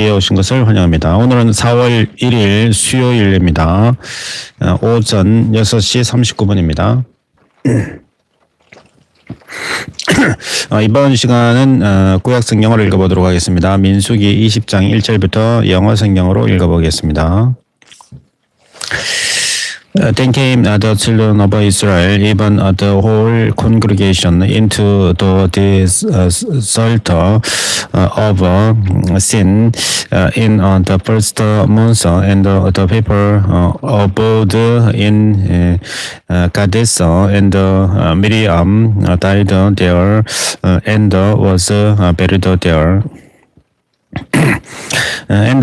에 오신 것을 환영합니다. 오늘은 4월 1일 수요일입니다. 오전 6시 39분입니다. 이번 시간은 구약 성경을 읽어보도록 하겠습니다. 민수기 20장 1절부터 영어 성경으로 읽어보겠습니다. Then came the children of Israel, even the whole congregation, into the desert of sin in the first month, and the people abode in Kadesh, and Miriam died there, and was buried there. And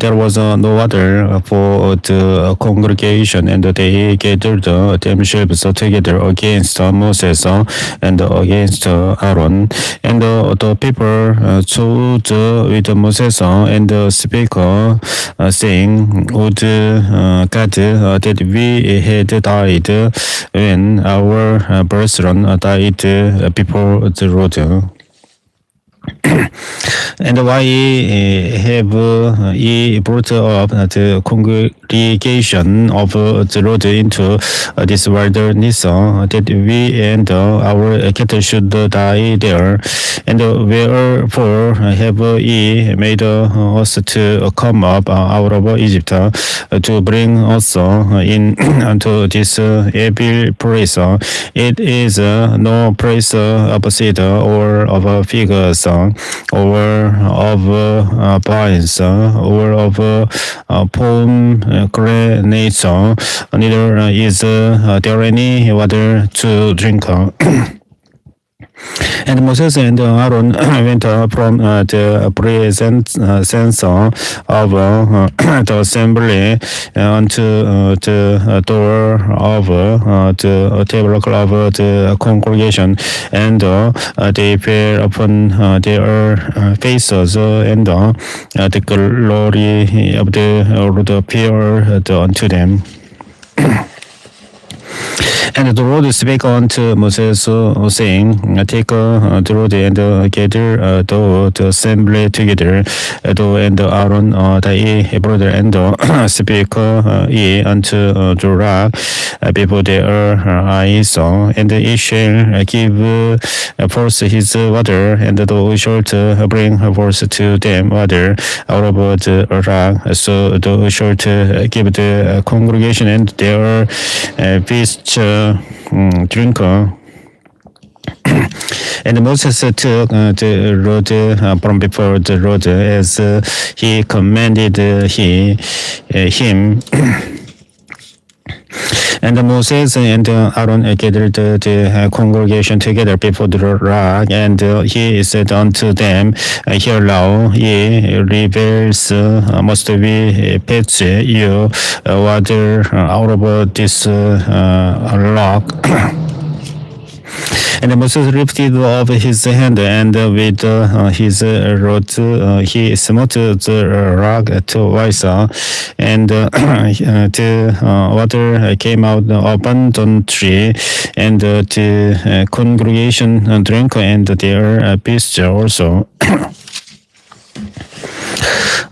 there was no water for the congregation, and they gathered themselves together against Moses and against Aaron. And the people chose with Moses and spake, saying, Would God that we had died when our brethren died before the Lord. And why have ye brought up the congregation of the Lord into this wilderness, that we and our cattle should die there? And wherefore have ye made us to come up out of Egypt, to bring us in unto this evil place? It is no place of cedar or of figs, or of vines, or of pomegranates, neither is there any water to drink. And Moses and Aaron went from the presence of the assembly unto the door of the tabernacle of the congregation, and they fell upon their faces, and the glory of the Lord appeared unto them. And the Lord spake unto Moses, saying, Take the rod and gather the assembly together, thou and Aaron thy brother, and speak ye unto the rock before their eyes, and he shall give forth his water, and thou shalt bring forth to them water out of the rock. So thou shalt give the congregation and their beasts drink. And Moses took the rod from before the Lord, as he commanded him. And Moses and Aaron gathered the congregation together before the rock, and he said unto them, Hear now, ye rebels, must we fetch you water out of this rock? And Moses lifted up his hand, and with his rod he smote the rock twice, and the water came out abundantly, and the congregation drank, and their beasts also.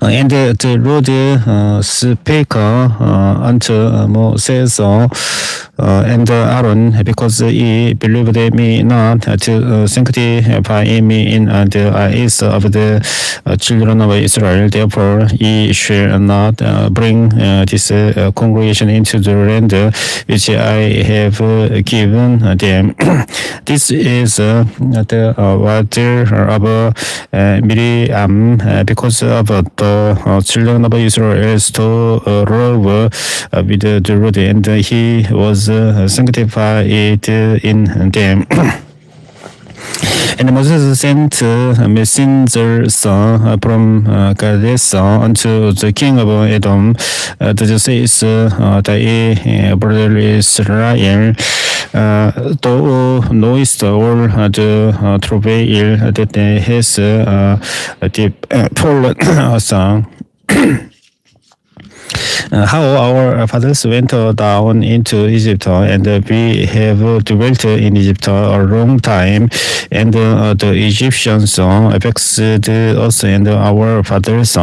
And the Lord spake unto Moses and Aaron, because ye believed me not to sanctify me in the eyes of the children of Israel. Therefore ye shall not bring this congregation into the land which I have given them. This is the water of Miriam, because of the children of Israel stole robe with the rod, and he was sanctified in them. And Moses sent messengers from Kadesh unto the king of Edom, that says, Thy brother Israel, thou knowest all the travail that has fallen us. how our fathers went down into Egypt, and we have dwelt in Egypt a long time, and the Egyptians vexed us and our fathers.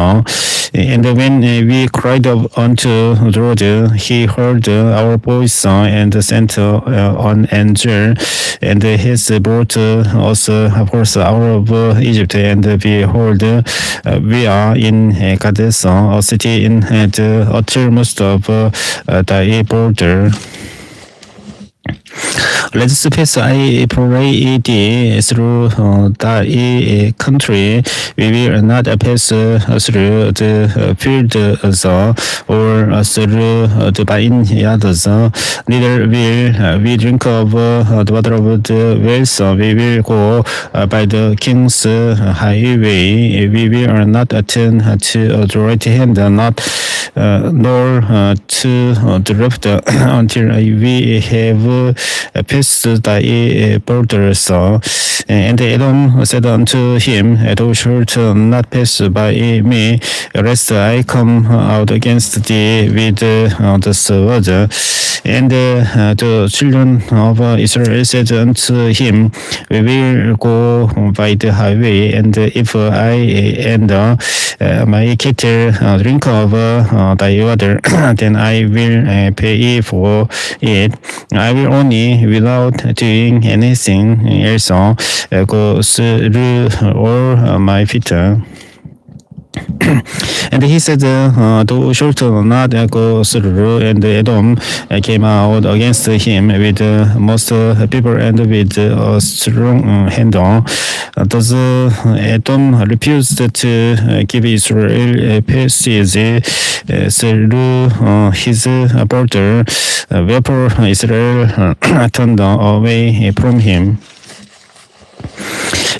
And when we cried unto the Lord, he heard our voice and sent an angel, and he has brought us forth out of Egypt. And behold, we are in Kadesh, a city in the uttermost of thy border. Let us pass, I pray thee, through thy country. We will not pass through the fields or through the vineyards. Neither will we drink of the water of the wells. We will go by the king's highway. We will not attend to the right hand, not nor to the left, until we have passed thy borders. And Edom said unto him, Thou shalt not pass by me, lest I come out against thee with the sword. And the children of Israel said unto him, We will go by the highway, and if I and my cattle drink of thy water, then I will pay for it. I will only, without doing anything else, go through all my feet. And he said, Thou shalt not go through. And Edom came out against him with most people and with a strong hand. Thus Edom refused to give Israel passage through his border, wherefore Israel turned away from him.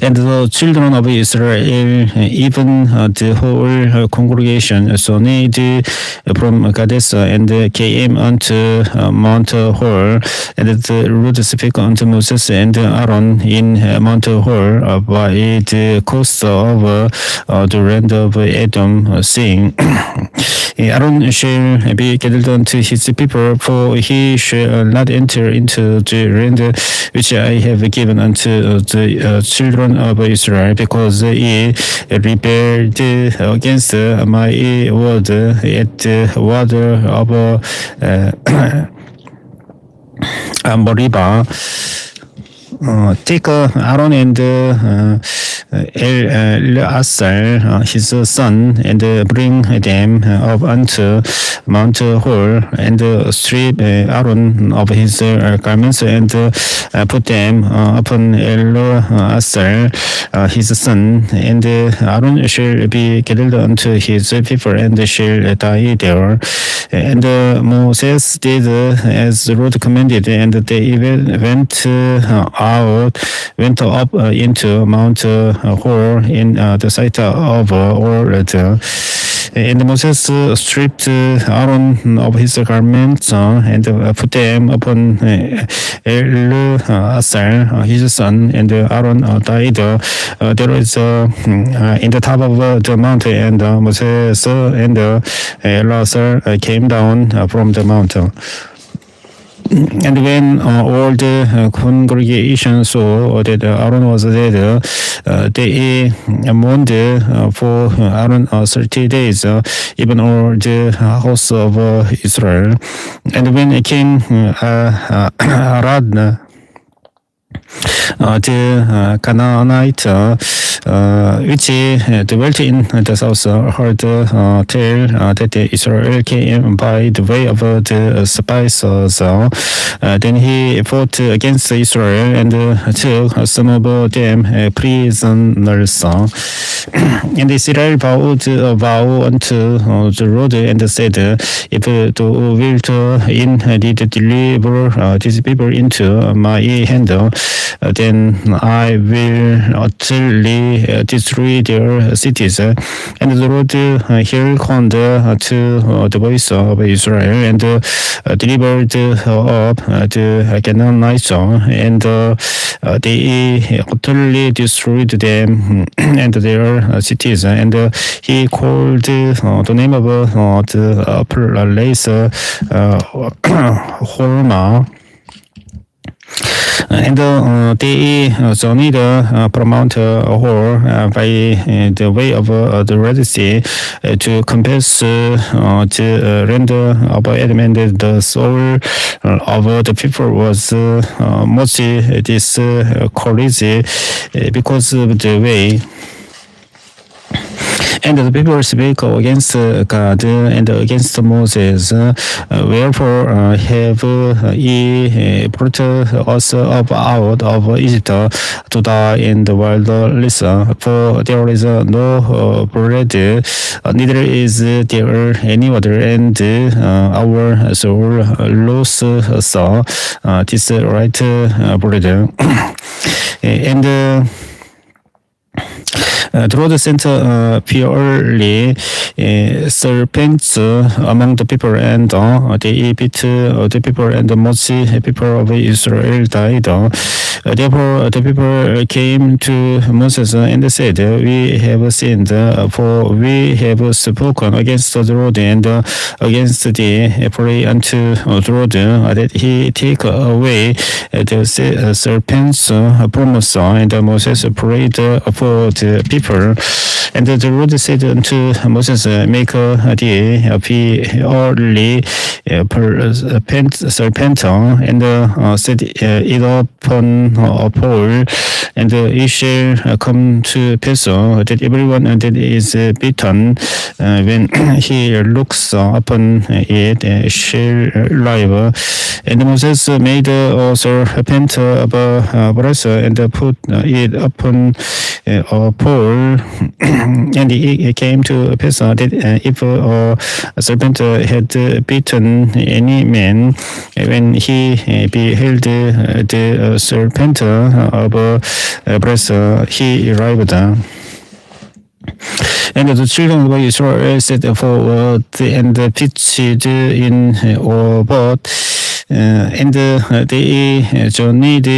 And the children of Israel, even the whole congregation, journeyed from Kadesh and came unto Mount Hor. And the Lord spake unto Moses and Aaron in Mount Hor by the coast of the land of Edom, saying, Aaron shall be gathered unto his people, for he shall not enter into the land which I have given unto the children of Israel, because ye rebelled against my word at the water of Meribah. Take Aaron and Eleazar his son, and bring them up unto Mount Hor, and strip Aaron of his garments, and put them upon Eleazar his son, and Aaron shall be gathered unto his people, and shall die there. And Moses did as the Lord commanded, and they went up into Mount Hor in the sight of all. And Moses stripped Aaron of his garments and put them upon Eleazar his son, and Aaron died. There was in the top of the mountain, and Moses and Eleazar came down from the mountain. And when all the congregation saw that Aaron was dead, they mourned for Aaron 30 days, even all the house of Israel. And when it came Arad, the Canaanite, which dwelt in the south, heard tell that Israel came by the way of the spices. Then he fought against Israel and took some of them prisoners. And Israel vowed a vow unto the Lord and said, If thou wilt indeed deliver these people into my hand, then I will utterly destroy their cities. And the Lord hearkened to the voice of Israel and delivered up the Canaanites, and they utterly destroyed them and their cities. And he called the name of the place Hormah. And they journeyed from Mount Hor by the way of the Red Sea to compass the land of Edom, and the soul of the people was much discouraged because of the way. And the people spake against God and against Moses. Wherefore have ye brought us up out of Egypt to die in the wilderness? For there is no bread, neither is there any water, and our soul lost this right bread. And the Lord sent purely serpents among the people, and they beat the people, and most people of Israel died. Therefore the people came to Moses and said, We have sinned, for we have spoken against the Lord and against thee. Pray unto the Lord that he take away the serpents from us. And Moses prayed for the people. And the Lord said unto Moses, Make thee purely serpent, and set it upon a pole, and it shall come to pass that everyone that is bitten, when he looks upon it, shall live. And Moses made a serpent of brass, and put it upon a pole. And it came to pass that if a serpent had bitten any man, when he beheld the serpent of brass, he arrived. And the children of Israel set forward and pitched in a boat. And they journeyed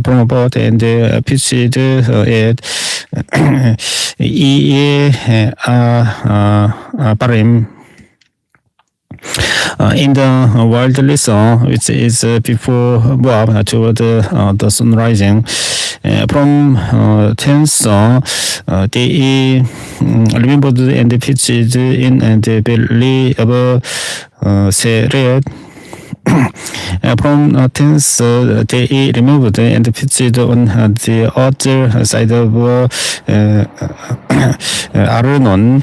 from about and pitched it Parim, in the wilderness, which is before Moab, toward the sun rising. From thence they remembered and pitched in the belly of Seret. From thence they removed and pitched on the other side of Arnon,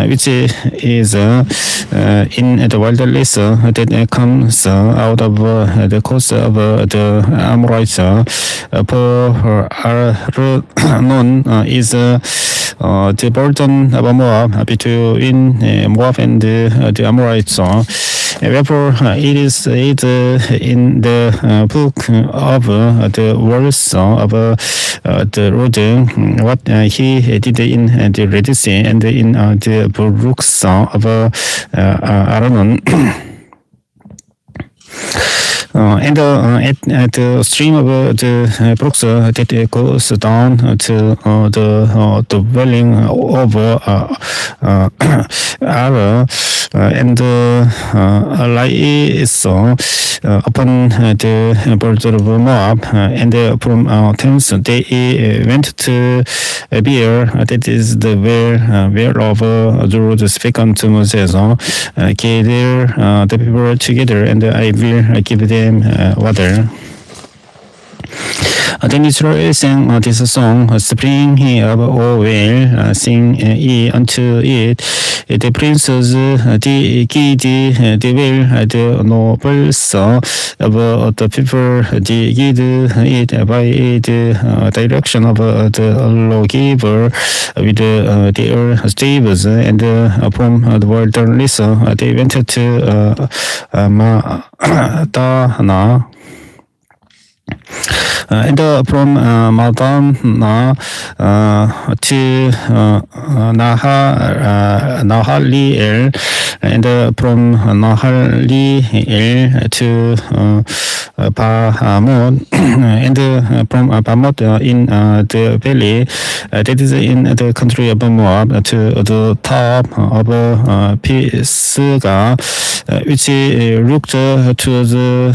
which is in the wilderness that comes out of the coast of the Amorites. For Arnon is the border of Moab, between Moab and the Amorites. Wherefore it is said in the book of the words of the Lord, what he did in the Red Sea and in the brooks of Arnon. And at the stream of the brooks that goes down to the dwelling of Ara, and lies upon the border of Moab, and from thence they went to Beer, that is the whereof the Lord spake unto Moses. Gather the people together, and I will give them water. Then Israel sang this song, Spring of oil, sing ye unto it. The princes, the giddy, the well, the nobles of the people, the guide it by the direction of the lawgiver with their staves, and from the wilderness they went to Madana. And from Madana to Nahaliel, and from Nahaliel to Bamot, and from Bamot in the valley, that is in the country of Moab, to the top of Pisgah, which looked to the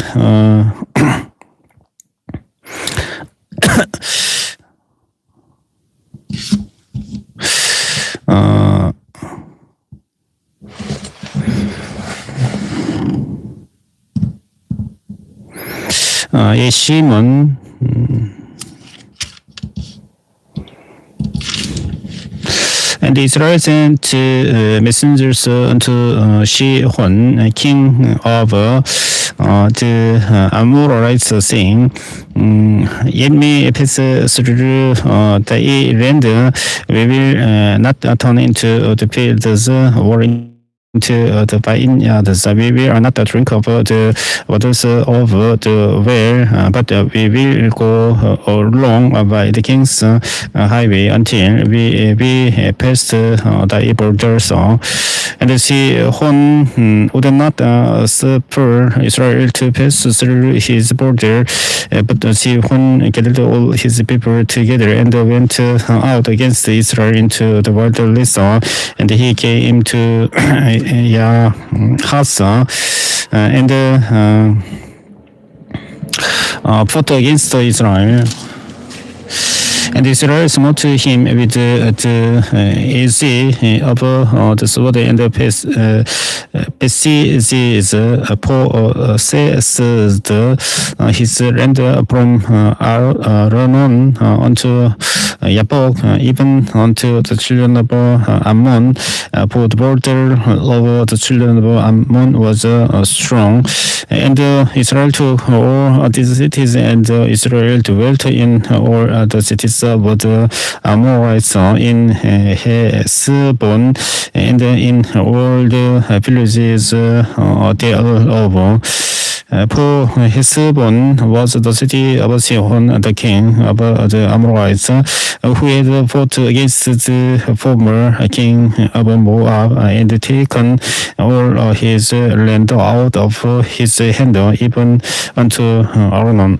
Shimon. And Israel sent messengers unto Shihon, king of the Amorites, saying, Let me pass through the land. We will not turn into the fields or into the vineyards. We will not drink of the waters of the well, but we will go along by the king's highway until we pass the borders. And Sihon would not suffer Israel to pass through his border, but Sihon gathered all his people together and went out against Israel into the wilderness, and he came to Yahasa and fought against Israel. And Israel smote him with the easy of the sword and besieged possessed his land from Arnon unto Yabbok, even unto the children of Ammon, for the border of the children of Ammon was strong. And Israel took all these cities, and Israel dwelt in all the cities of the Amorites in Heshbon and in all the villages thereof. For Heshbon was the city of Sihon, the king of the Amorites, who had fought against the former king of Moab and taken all his land out of his hand, even unto Arnon.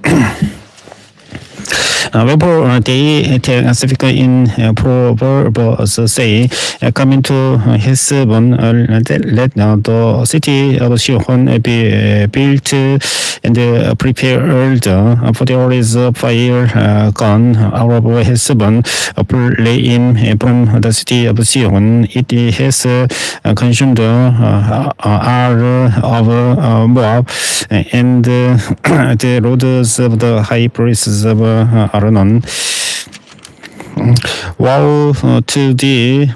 Wherefore they speak in Proverbs, say, coming to Heshbon, let the city of Sihon be built and prepared, for there is fire gone out of Heshbon, flame from the city of Sihon. It has consumed Ar of Moab and the roads of the high places of Arnon. Woe to thee,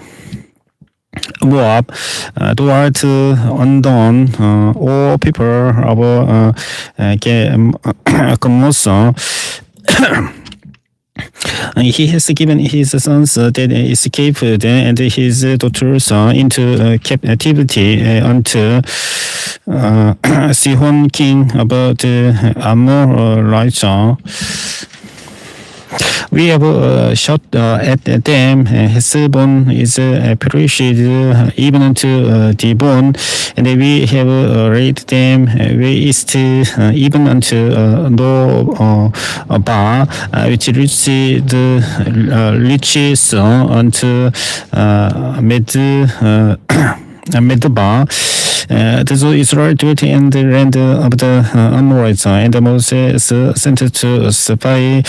Moab, thou art undone, all people of Chemos. He has given his sons that escaped and his daughters into captivity unto Sihon, king of the Amorites. We have shot at them. Heshbon is perished even to the bone, and we have laid them waste even unto Nobah, which reaches unto Medbah. So Israel dwelt in the land of the Amorites, and Moses sent to spy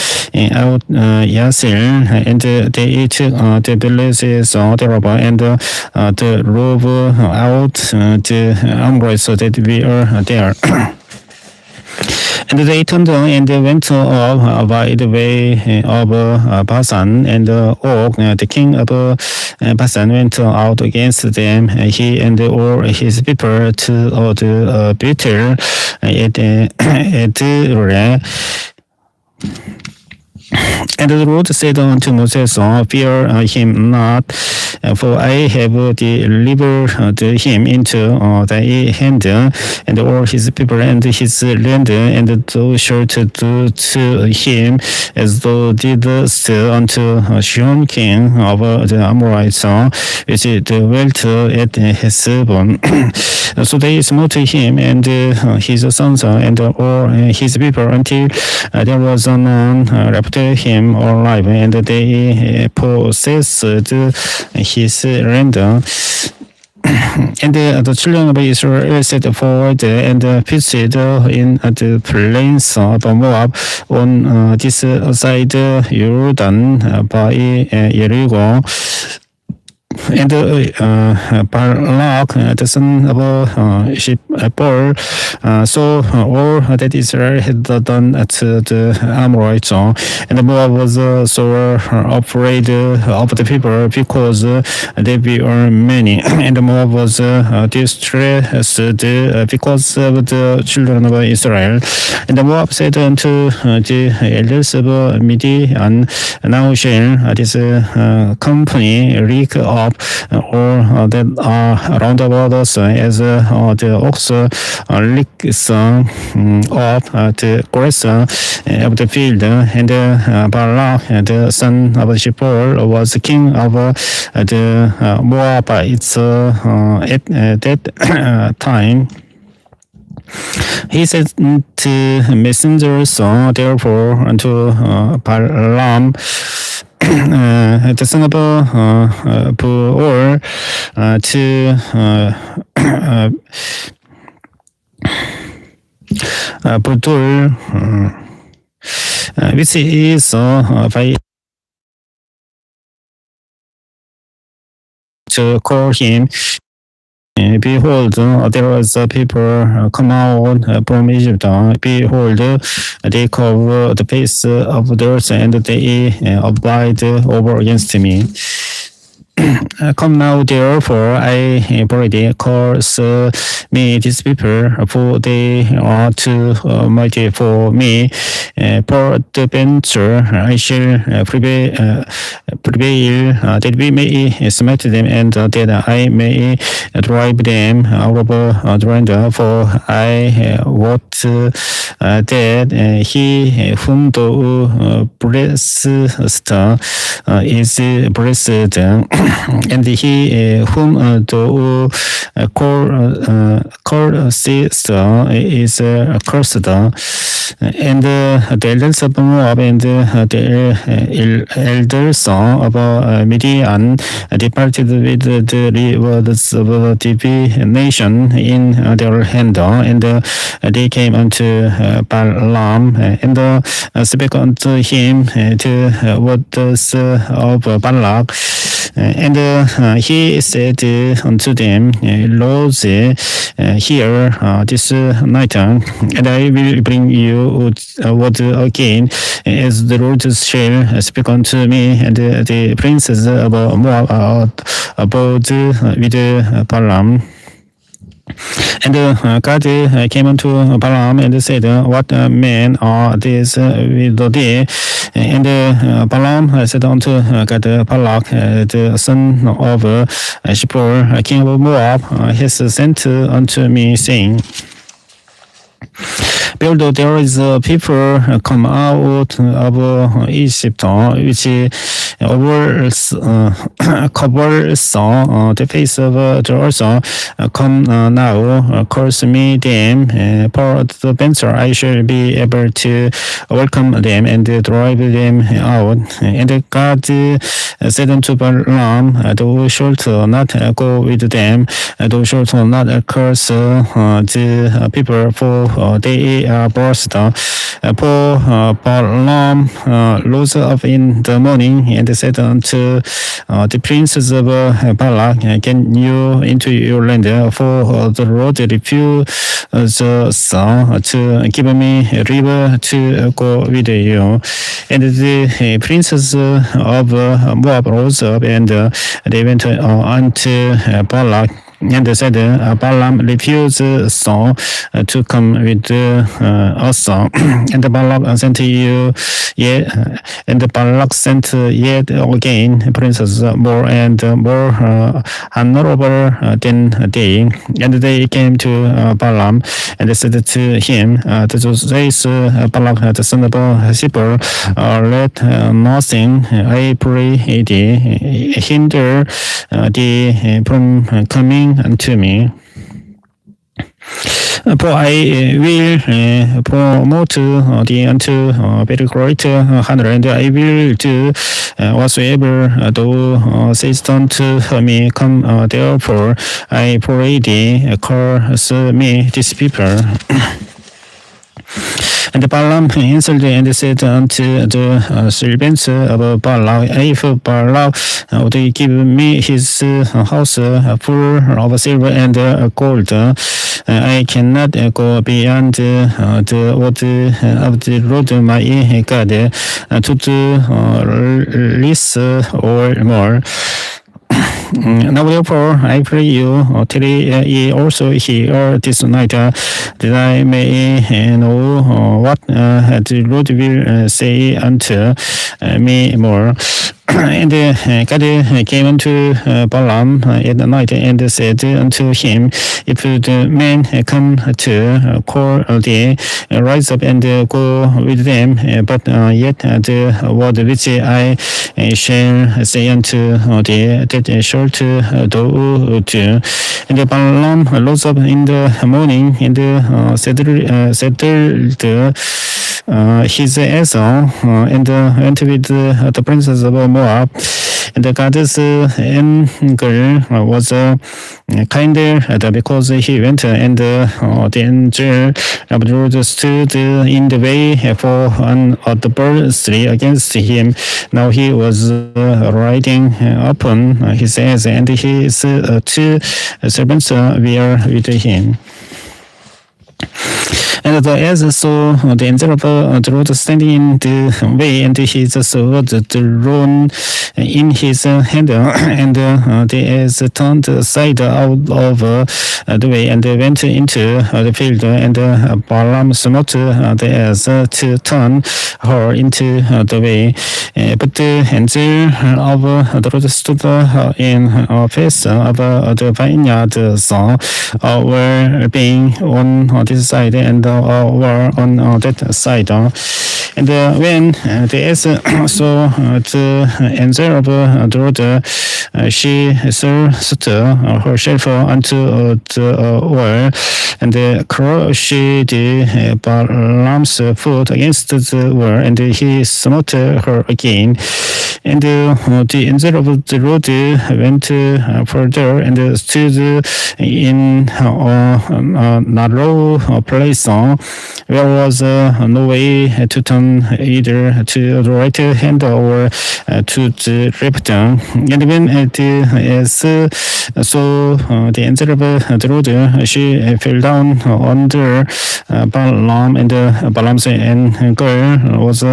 out Yasir, and they took the villages thereof, and the drove out the Amorites that were there. And they turned and went up by the way of Basan, and Og, the king of Basan, went out against them, he and all his people, to the Bethel, Edrei, And the Lord said unto Moses, Fear him not, for I have delivered him into thy hand, and all his people and his land, and thou shalt do to him as thou didst unto Sihon king of the Amorites, which dwelt at Heshbon. So they smote him and his sons and all his people until there was none left him alive, and they possessed his land. And the children of Israel set forward and pitched in the plains of Moab on this side Jordan by Jericho. And Balak, the son of Zippor, saw all that Israel had done to the Amorites, and Moab was so afraid of the people because they were many, and Moab was distressed because of the children of Israel. And Moab said unto the elders of Midian, Now shall this company reek up or that are round about us as the ox licks up the grass of the field. And Balak, the son of Zippor, was king of the Moabites at that time. He sent messengers therefore unto Balaam, the son of Beor, to Betul, which is by to call him. Behold, there was a people come out from Egypt. Behold, they cover the face of the earth, and they abide over against me. Come now, therefore, I already cause me these people, for they are too mighty for me. Peradventure, I shall prevail that we may smite them, and that I may drive them out of the land. For I wot that he whom thou blessest is blessed, and he whom thou cursest is cursed. And the elders of Moab and the elders of Midian departed with the rewards of divination in their hand, and they came unto Balaam and spake unto him the words of Balak. And he said unto them, Lords, hear this night, and I will bring you word again, as the Lord shall speak unto me. And the princes of Moab abode with Balaam. And God came unto Balaam and said, What men are these with thee? And Balaam said unto God, Balak, the son of Zippor, king of Moab, has sent unto me, saying, Behold, there is a people come out of Egypt, which covers the face of the earth. Come now, curse me them, peradventure I shall be able to welcome them and drive them out. And God said unto Balaam, Thou shalt not go with them, thou shalt not curse the people, for they are blessed. For Balaam rose up in the morning and said unto the princes of Balak, Can you into your land? For the Lord refused to give me a river to go with you. And the princes of Moab rose up, and they went unto Balak and said, Balaam refused so to come with us. And Balak sent you yet, and Balak sent yet again princes more and more honorable than they. And they came to Balaam and said to him, to says Balak the son of Zippor, let nothing, I pray thee, hinder thee from coming unto me. For I will promote thee unto very great honor, and I will do whatsoever thou sayest unto me. Come therefore, I pray thee, curse me this people. And Balaam answered and said unto the servants of Balak, if Balak would give me his house full of silver and gold, I cannot go beyond the word of the Lord my God to do less or more. Now therefore I pray you, tarry ye also here this night, that I may know what the Lord will say unto me more. And God came unto Balaam at night and said unto him, if the men come to call thee, rise up and go with them, but yet the word which I shall say unto thee, that shalt thou do. And Balaam rose up in the morning and settled his ass and went with the princes of Moab. And God's anger was kinder because he went, and the angel of the Lord stood in the way for an adversary against him. Now he was riding upon his ass, and his two servants were with him. And the ass saw the angel of the Lord standing in the way, and his sword drawn in his hand, and the ass turned aside out of the way and went into the field, and Balaam smote the ass to turn her into the way. But the angel of the Lord stood in face of the vineyards, were being on this side and were on that side. And when the ass saw the angel of the Lord, she thrust herself unto the wall and crushed Balaam's foot against the wall, and he smote her again. And the angel of the Lord went further and stood in a narrow place where was no way to turn either to the right hand or to the left. And when the ass saw the angel of the Lord, she fell down under Balaam, and Balaam's anger was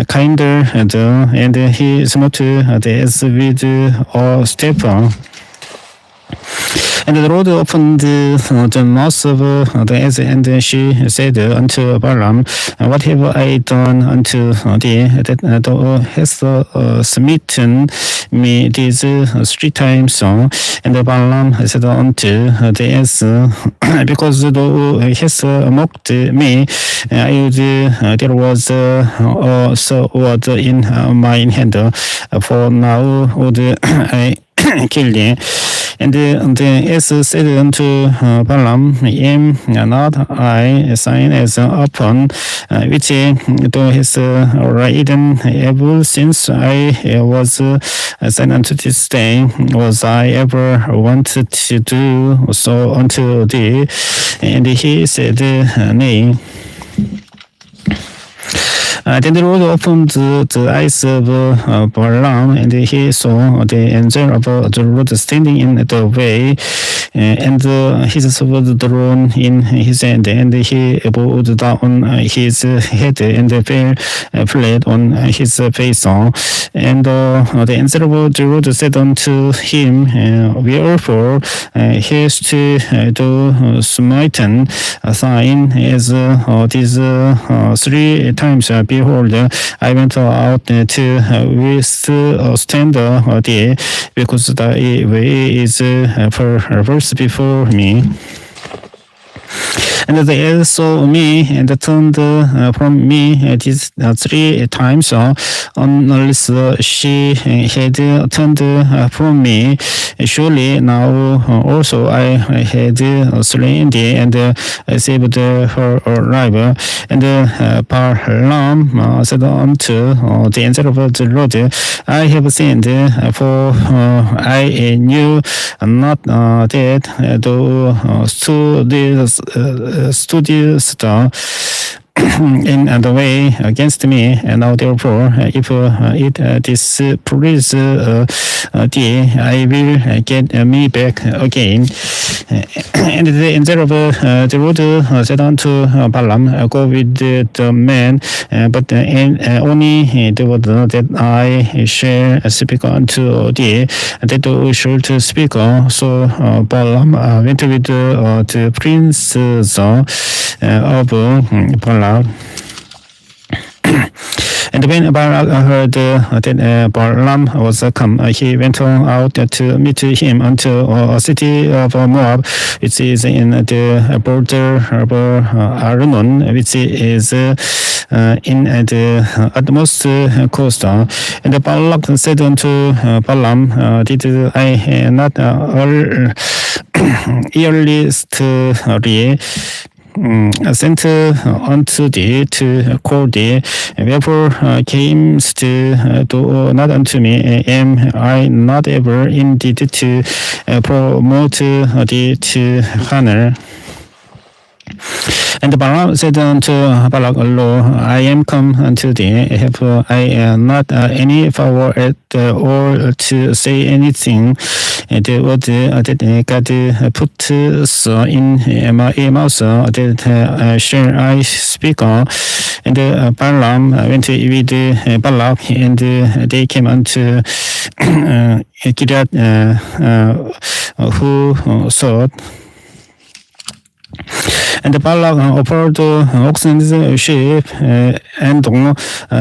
kinder, and he smote the ass with a staff. And the Lord opened the mouth of the ass, and she said unto Balaam, what have I done unto thee, that thou hast smitten me these 3 times? And Balaam said unto the ass, because thou hast mocked me, there was a sword in my hand, for now would I kill thee. And the ass said unto Balaam, am not I a sign as upon which thou hast ridden ever since I was sent unto this day? Was I ever wanted to do so unto thee? And he said, nay. Then the Lord opened the eyes of Balaam, and he saw the angel of the Lord standing in the way and his sword drawn in his hand, and he bowed down his head and fell flat on his face. And the answer of the Lord said unto him, Wherefore hast thou smitten thine as these 3 times? Behold, I went out to withstand thee, because thy way is perverse before me. And they saw me and turned from me these 3 times, unless she had turned from me. Surely now also I had slain thee and saved her life. And Balaam said unto the angel of the Lord, I have sinned, for I knew not that thou studiousest in the way against me. And now therefore, if it displease thee, I will get me back again. And the angel of the Lord said unto Balaam, Go with the man, but only the word that I shall speak unto thee, that thou shalt speak. So Balaam went with the princes of Balak. And when Balak heard that Balaam was come, he went out to meet him unto a city of Moab, which is in the border of Arnon, which is in the utmost coast. And Balak said unto Balaam, Did I not earnestly sent unto thee to call thee? Wherefore camest thou not unto me? Am I not ever indeed to promote thee to honor? And Balaam said unto Balak, Lo, I am come unto thee. Have I not any power at all to say anything? The word that God put in my mouth, that shall I speak. And Balaam went with Balak, and they came unto Kiriath Huzoth. And Balak offered oxen, sheep, and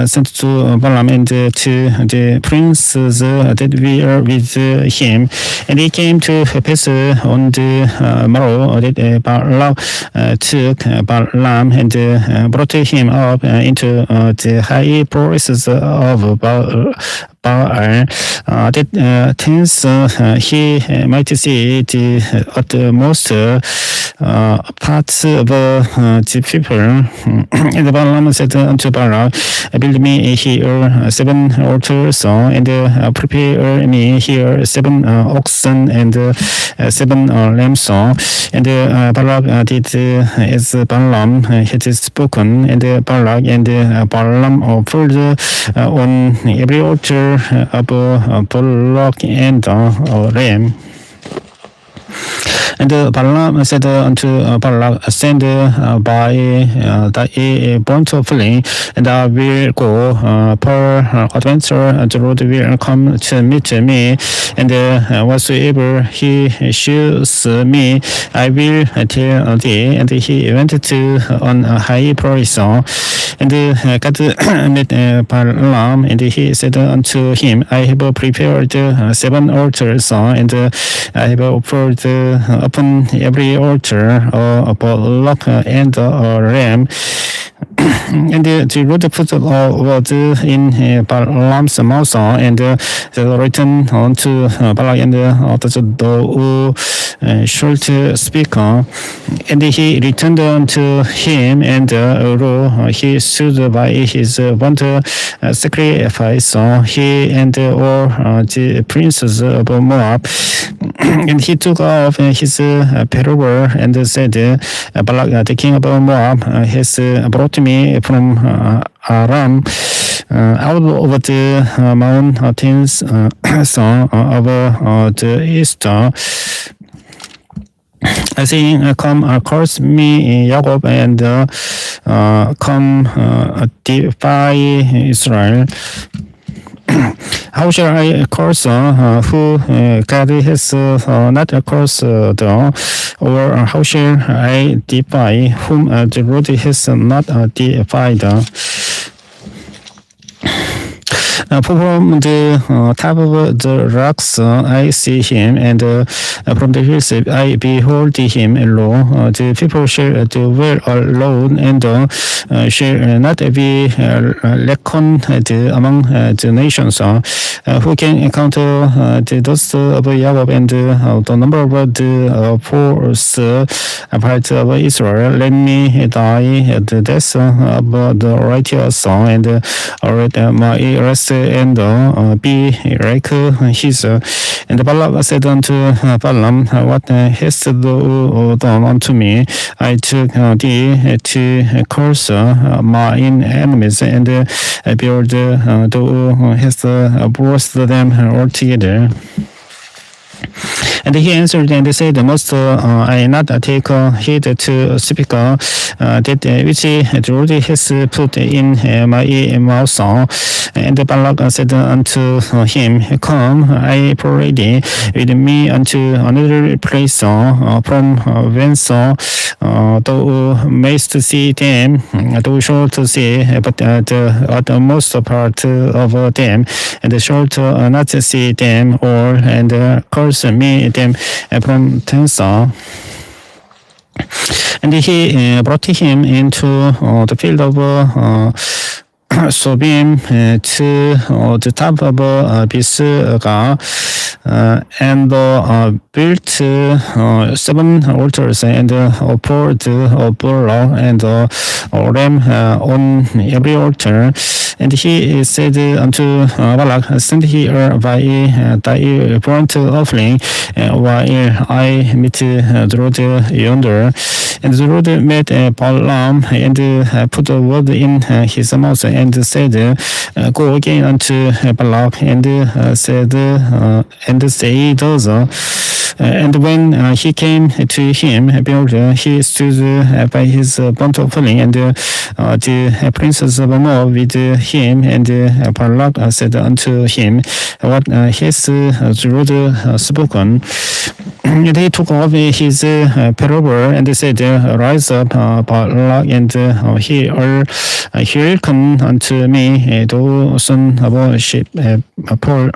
sent to Balaam and to the princes that were with him. And he came to pass on the morrow that Balak took Balaam and brought him up into the high places of Baal, that thence he might see the utmost parts of the people. And Balaam said unto Balak, Build me here 7 altars, and prepare me here 7 oxen and 7 lambs. And Balak did as Balaam had spoken, and Balak and Balaam offered on every altar of bullock and ram. And Balaam said unto Balak, Send by thy burnt offering, and I will go per adventure. The Lord will come to meet me, and whatsoever he shews me, I will tell thee. And he went to on a high place. And God met Balaam, and he said unto him, I have prepared 7 altars, and I have offered upon every altar a bullock and a ram. And the Lord put word in Balaam's mouth, and written unto Balak, and that thou shalt speak. And he returned unto him, and lo, he stood by his burnt sacrifice, he and all the princes of Moab. And he took off his parable and said, Balak, the king of Moab, has brought me from Aram out of the mountains of the east. saying, "Come, curse me, Jacob, and come, defy Israel. How shall I curse who God has not cursed, or how shall I defy whom the Lord has not defied?" From the top of the rocks I see him, and from the hills I behold him alone. The people shall dwell alone, and shall not be reckoned among the nations. Who can count the dust of Jacob and the number of the force part of Israel? Let me die the death of the righteous, and let my rest and be like his. And Balak said unto Balaam, "What hast thou done unto me? I took thee to curse mine enemies, and behold, thou hast brought them altogether." And he answered and said, "Must I not take heed to speak that which the Lord has put in my mouth?" And Balak said unto him, "Come, I pray thee, with me unto another place, from whence thou mayst see them. Thou shalt see but the uttermost part of them, and shalt not see them all, and curse me them from thence." And he brought him into the field of Sobim to the top of Pisgah, and built 7 altars, and poured bullock and ram on every altar. And he said unto Balak, "Stand here by thy burnt offering, while I meet the Lord yonder." And the Lord met Balaam, and put a word in his mouth, and said, "Go again unto Balak, and said, and say thus." And when he came to him, behold, he stood by his burnt offering, and the princes of Moab with him. And Balak said unto him, "What has the Lord spoken?" And he took off his parable and said, "Rise up, Balak, and hearken unto me, thou son of Paul.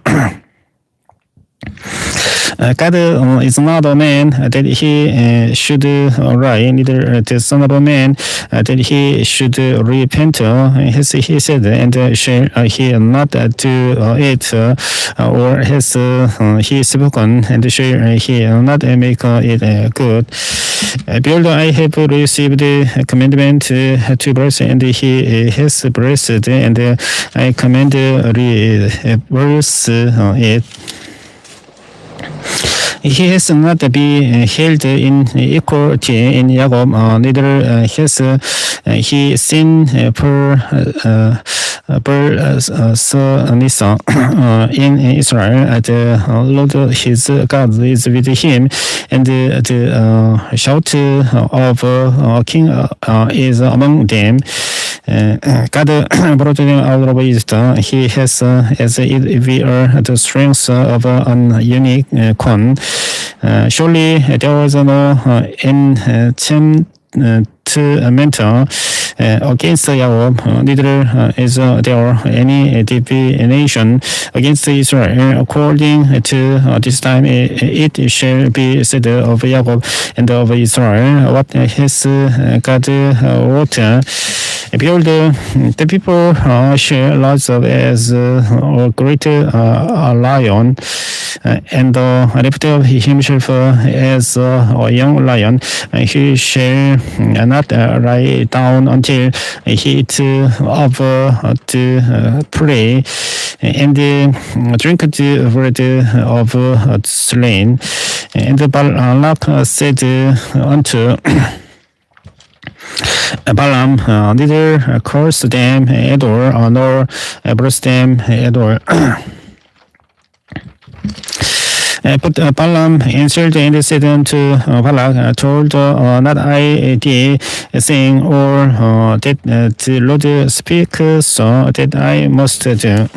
God is not a man that he should lie, neither the son of a man that he should repent. Has he said, and shall he not do it? Or has he spoken, and shall he not make it good? Behold, I have received a commandment to bless, and he has blessed, and I command reverse it. He has not been held in equality in Jacob, neither has he seen Nisa in Israel. The Lord his God is with him, and the shout of king is among them. God brought them out of Egypt. He has, as it were, the strength of an unique corn. Surely there was no enchantment against Jacob, neither is there any divination against Israel. According to this time, it shall be said of Jacob and of Israel, what has God wrought? Behold, the people shall rise up as a great lion, and lift up himself as a young lion. He shall not lie down until he eat of the prey, and drink the bread of slain. And Balak said unto Balaam, neither curse them at all, nor bless them at all. But Balaam answered and said unto Balak, told not I thee, saying, or that the Lord speak so that I must do.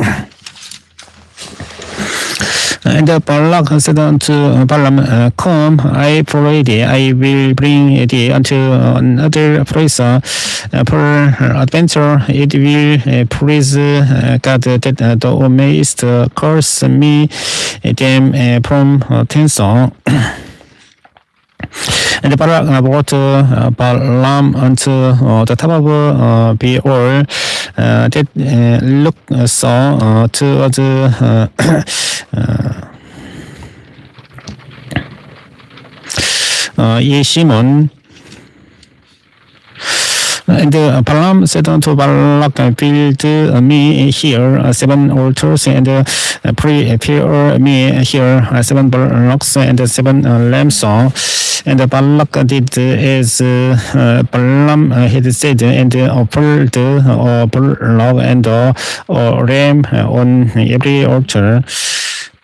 And Balak said unto Balaam, come, I pray thee, I will bring thee unto another place. Peradventure it will please God that thou mayest curse me them from thence. And Balak brought Balaam unto the top of Beor, that look so to the Yeshimon. And Balaam said unto Balak, build me here 7 altars, and prepare me here 7 bullocks and 7 lambs. And Balak did as Balaam had said, and offered a bullock and a ram on every altar.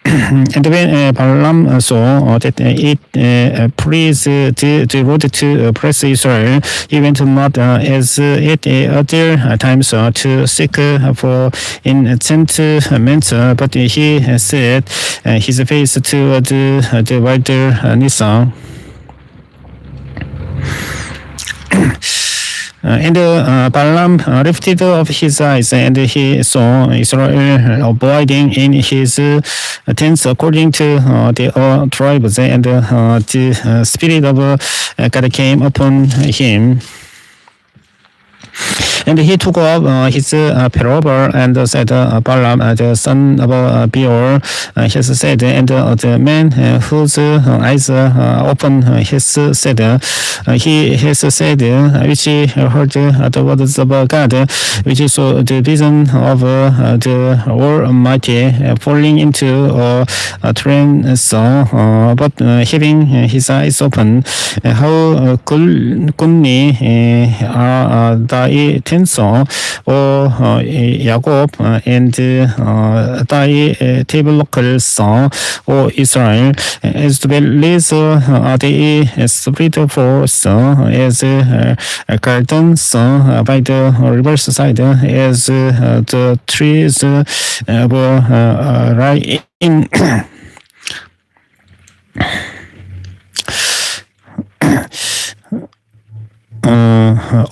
And when Balaam saw that it pleased the Lord to bless Israel, he went not as at other times to seek for enchantment, but he set his face to the wilderness. And Balaam lifted up his eyes, and he saw Israel abiding in his tents according to the tribes, and the Spirit of God came upon him. And he took up his parable and said, Balaam, the son of Beor, has said, and the man whose eyes opened has said, he has said, which heard the words of God, which saw the vision of the Almighty falling into a trance, but having his eyes open, how goodly are thy tents, O Jacob, and thy tabernacles, O Israel, as well as they spread forth as gardens by the river's side, as the trees were right in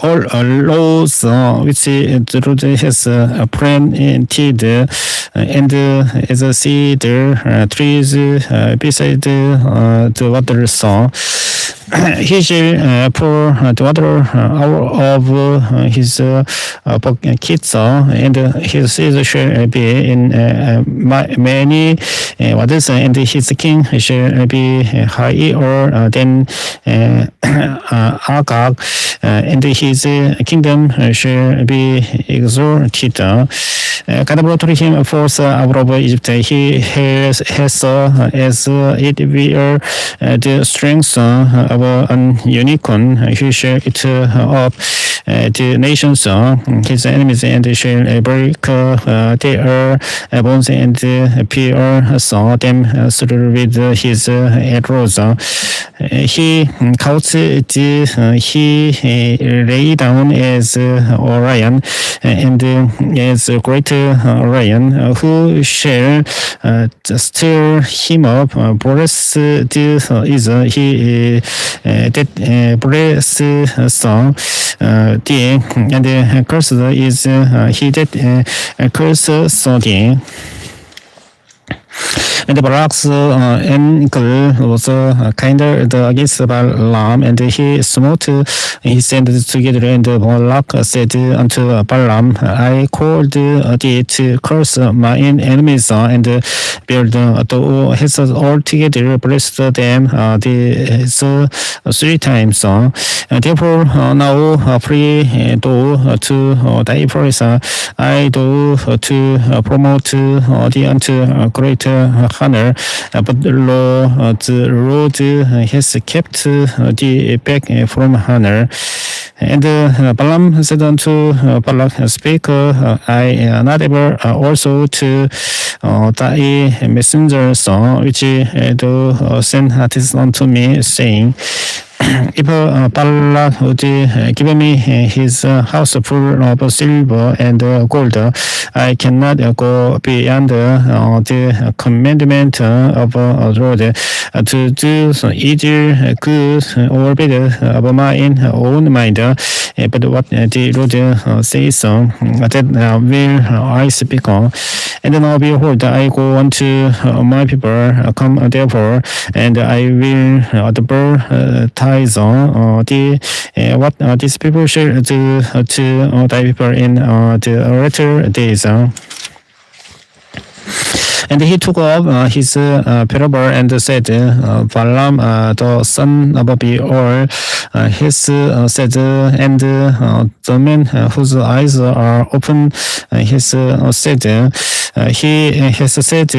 all laws which the Lord has planted, and as a cedar trees beside the waters. He shall pour the water out of his buckets, and his seeds shall be in many waters, and his king shall be higher than Agag, and his kingdom shall be exalted. God brought him forth out of Egypt. He has as it were the strength of an unicorn. He shall eat up the nations, his enemies, and shall break their bones, and pierce them through with his arrows. He couched, he lay down as Orion, and as a great Orion, who shall stir him up. Blessed is he that blesses thee, and cursed is he that curses thee. And Balak's ankle was kinder against Balaam, and he smote his hands together. And Balak said unto Balaam, I called thee to curse my enemies, and behold, thou hast altogether blessed them these 3 times. Therefore now pray thou to thy place, I do to promote thee unto great honor, but the Lord has kept thee back from honor. And Balaam said unto Balak, Speak I not ever also to thy messenger's son, which thou sentest unto me, saying, if Balak would give me his house full of silver and gold, I cannot go beyond the commandment of the Lord to do either good or bad of mine own mind. But what the Lord says, that will I speak on. And now behold, I go unto my people, come therefore, and I will advertise what these people shall do to thy people in the latter days. And he took up his parable and said, Balaam, the son of Beor, his said, and the man whose eyes are open, his said, he has said,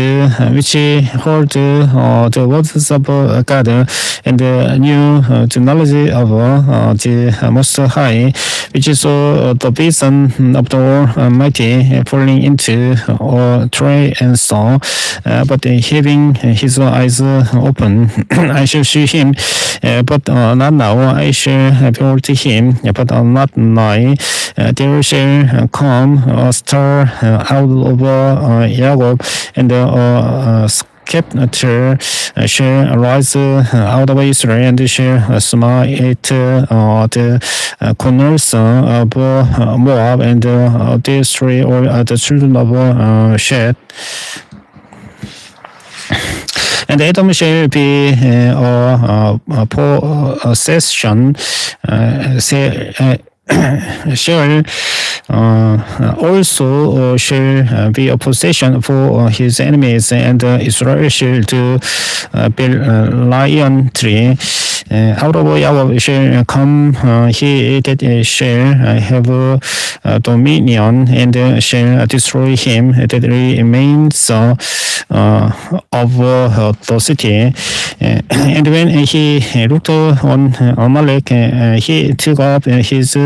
which heard the words of God and knew the knowledge of the Most High, which saw the vision of the Almighty falling into a tray and saw. But having his eyes open, I shall see him, but not now. I shall behold him, but not nigh. There shall come a star out of Jacob, and scepter shall arise out of Israel, and shall smite the corners of Moab, and destroy all the children of Shet. And Edom shall be a possession, shall also shall be a possession for his enemies, and Israel shall do build a lion tree. Out of Yahweh shall come he that shall have dominion, and shall destroy him that remains of the city. And when he looked on Amalek, he took up his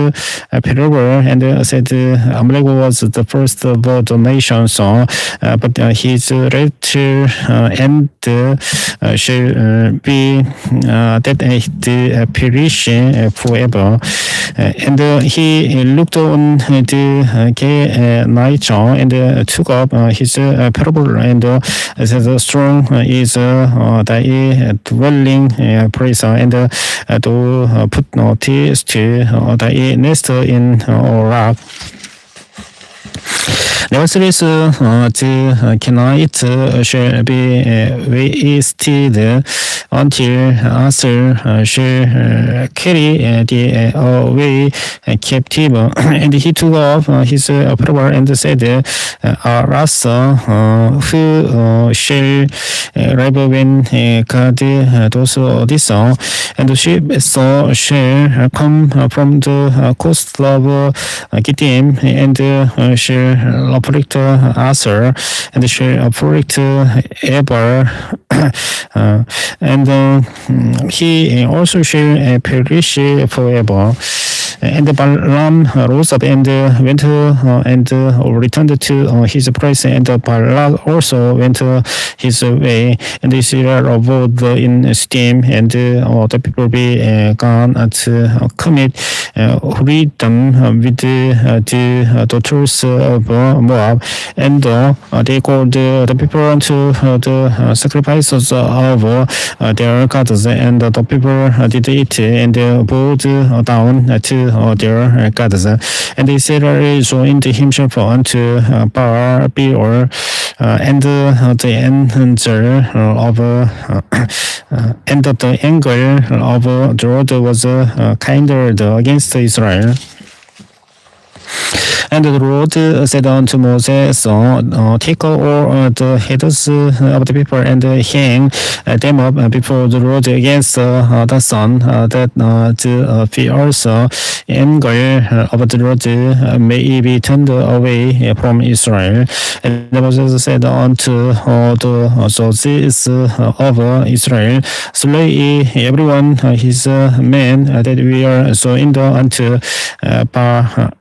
parable and said, Amalek was the first of the nations, but his later end shall be that they perish forever. And he looked on the Canaanites and took up his parable and said, Strong is thy dwelling place, and to put notice to thy nest in rock. Nevertheless, the Canaanites shall be wasted until Asa shall carry the away captive. And he took up his parable and said, Asa, who shall live when God does this, and sheep shall come from the coast of Gittim, and shall afflict Asa, and shall afflict Eber, and he also shall perish forever. And Balaam rose up and went and returned to his place, and Balak also went his way, and Israel abode in steam, and the people be gone to commit freedom with the daughters of Moab, and they called the people unto the sacrifices of their gods, and the people did eat and bowed down to their gods. And Israel joined himself unto Baal Peor, and the anger of the Lord was kindled against Israel. And the Lord said unto Moses, take all the heads of the people and hang them up before the Lord against the sun, that the fierce anger of the Lord may be turned away from Israel. And Moses said unto the judges of Israel, slay everyone his man, that we are so in the unto Baal.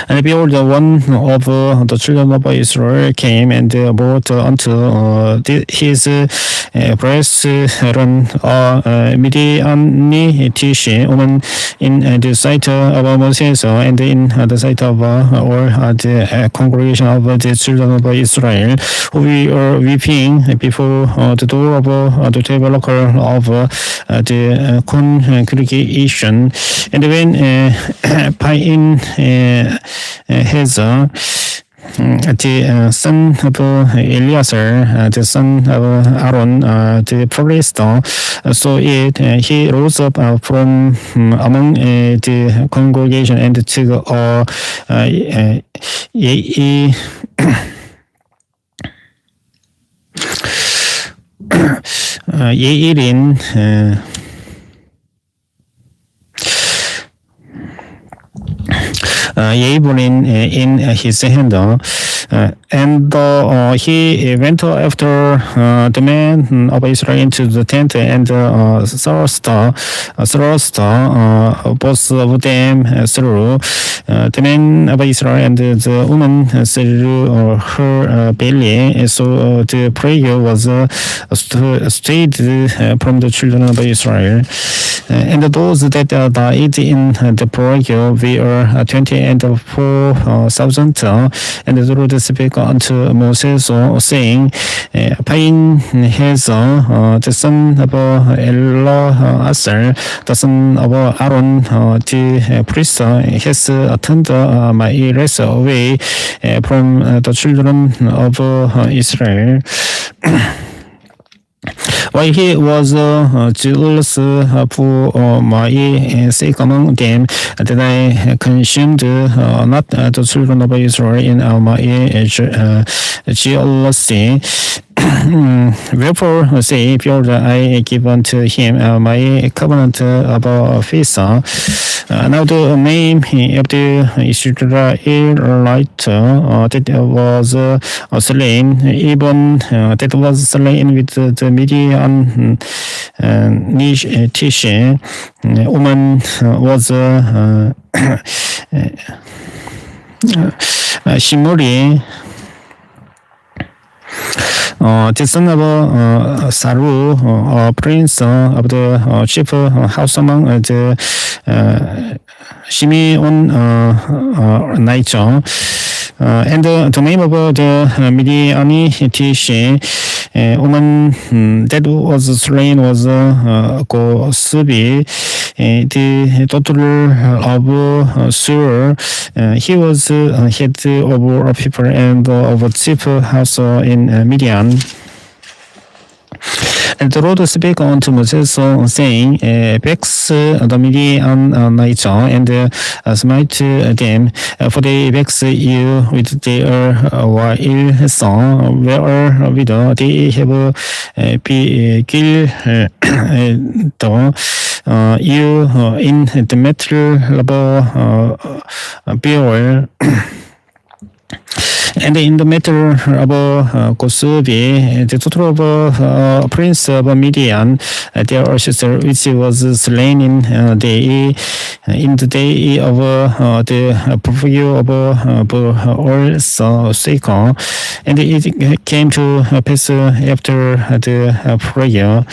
And behold, one of the children of Israel came and brought unto his brethren a Midianitish woman in the sight of Moses and in the sight of all the congregation of the children of Israel, who were weeping before the door of the tabernacle of the congregation. And when Pain Hezer, the son of Eleazar, the son of Aaron, the priest, saw it, he rose up from among the congregation and took Yeilin, Yabulin in his hand, and he went after the men of Israel into the tent and thrust both of them through. The men of Israel and the woman through her belly, so the prayer was stayed from the children of Israel. And those that died in the prayer were 24,000. And the Lord spake unto Moses, saying, Pain Hezer, the son of Eleazar, the son of Aaron, the priest, has turned my race away from the children of Israel. While he was jealous for my sake among them, that I consumed not the children of Israel in my jealousy. Wherefore say, behold, I give unto him my covenant of peace. Now the name of the Israelite that was slain, even that was slain with the Midian Tish woman, was Shimuri, the son of Saru, prince of the chief house among the Shimeon Nature. And the name of the Midianitish woman that was slain was Gosubi, the daughter of Sur. He was head of all people and of chief house in Midian. And the Lord spake unto Moses, saying, vex the Midianites and smite them, for they vex you with their vile song, wherewith they have beguiled you in the matter of Beor. And in the matter of Gosubi, the daughter of prince of Midian, their sister, which was slain in the day of the preview of Baal Secon, and it came to pass after the prayer.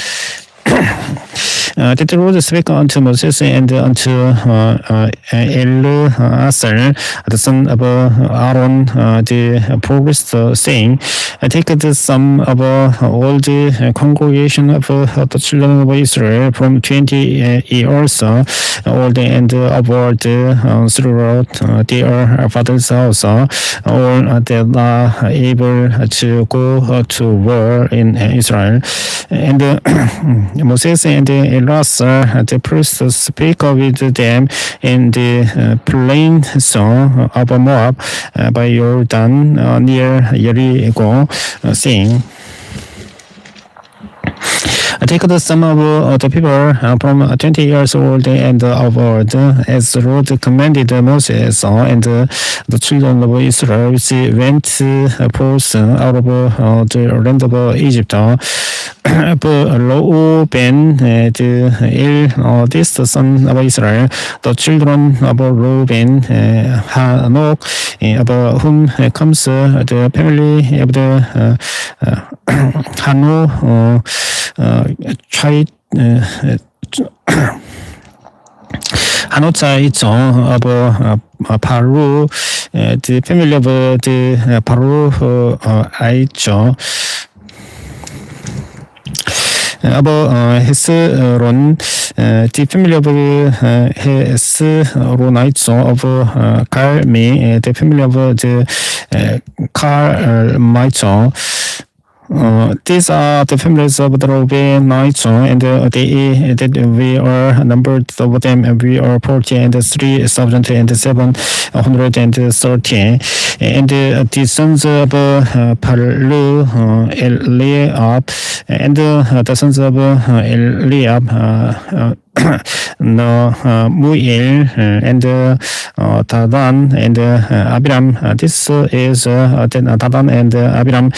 That the Lord spake unto Moses and unto Eleazar, the son of Aaron, the priest, saying, take the sum of all the congregation of the children of Israel from 20 years old and upward throughout their father's house, all that are able to go to war in Israel. And Moses and Elazar, the priest, speak with them in the plain song of Moab by Jordan near Jericho, saying, take the sum of the people from 20 years old and upward, as the Lord commanded Moses and the children of Israel, which went forth out of the land of Egypt. Reuben, the eldest son of Israel, the children of Reuben, Hanok, of whom comes the family of the Hanu, Hanochai of Paru, the family of the Paru Aicho. About Hesron, the family of Hesronites of Carmi, the family of the Carmites. These are the families of the Reubenites, and that we are numbered of them, and we are 40 and 3,713. And the sons of Palu, Eliab, and the sons of Eliab, Muel and Tadan and Abiram. This is Tadan and Abiram,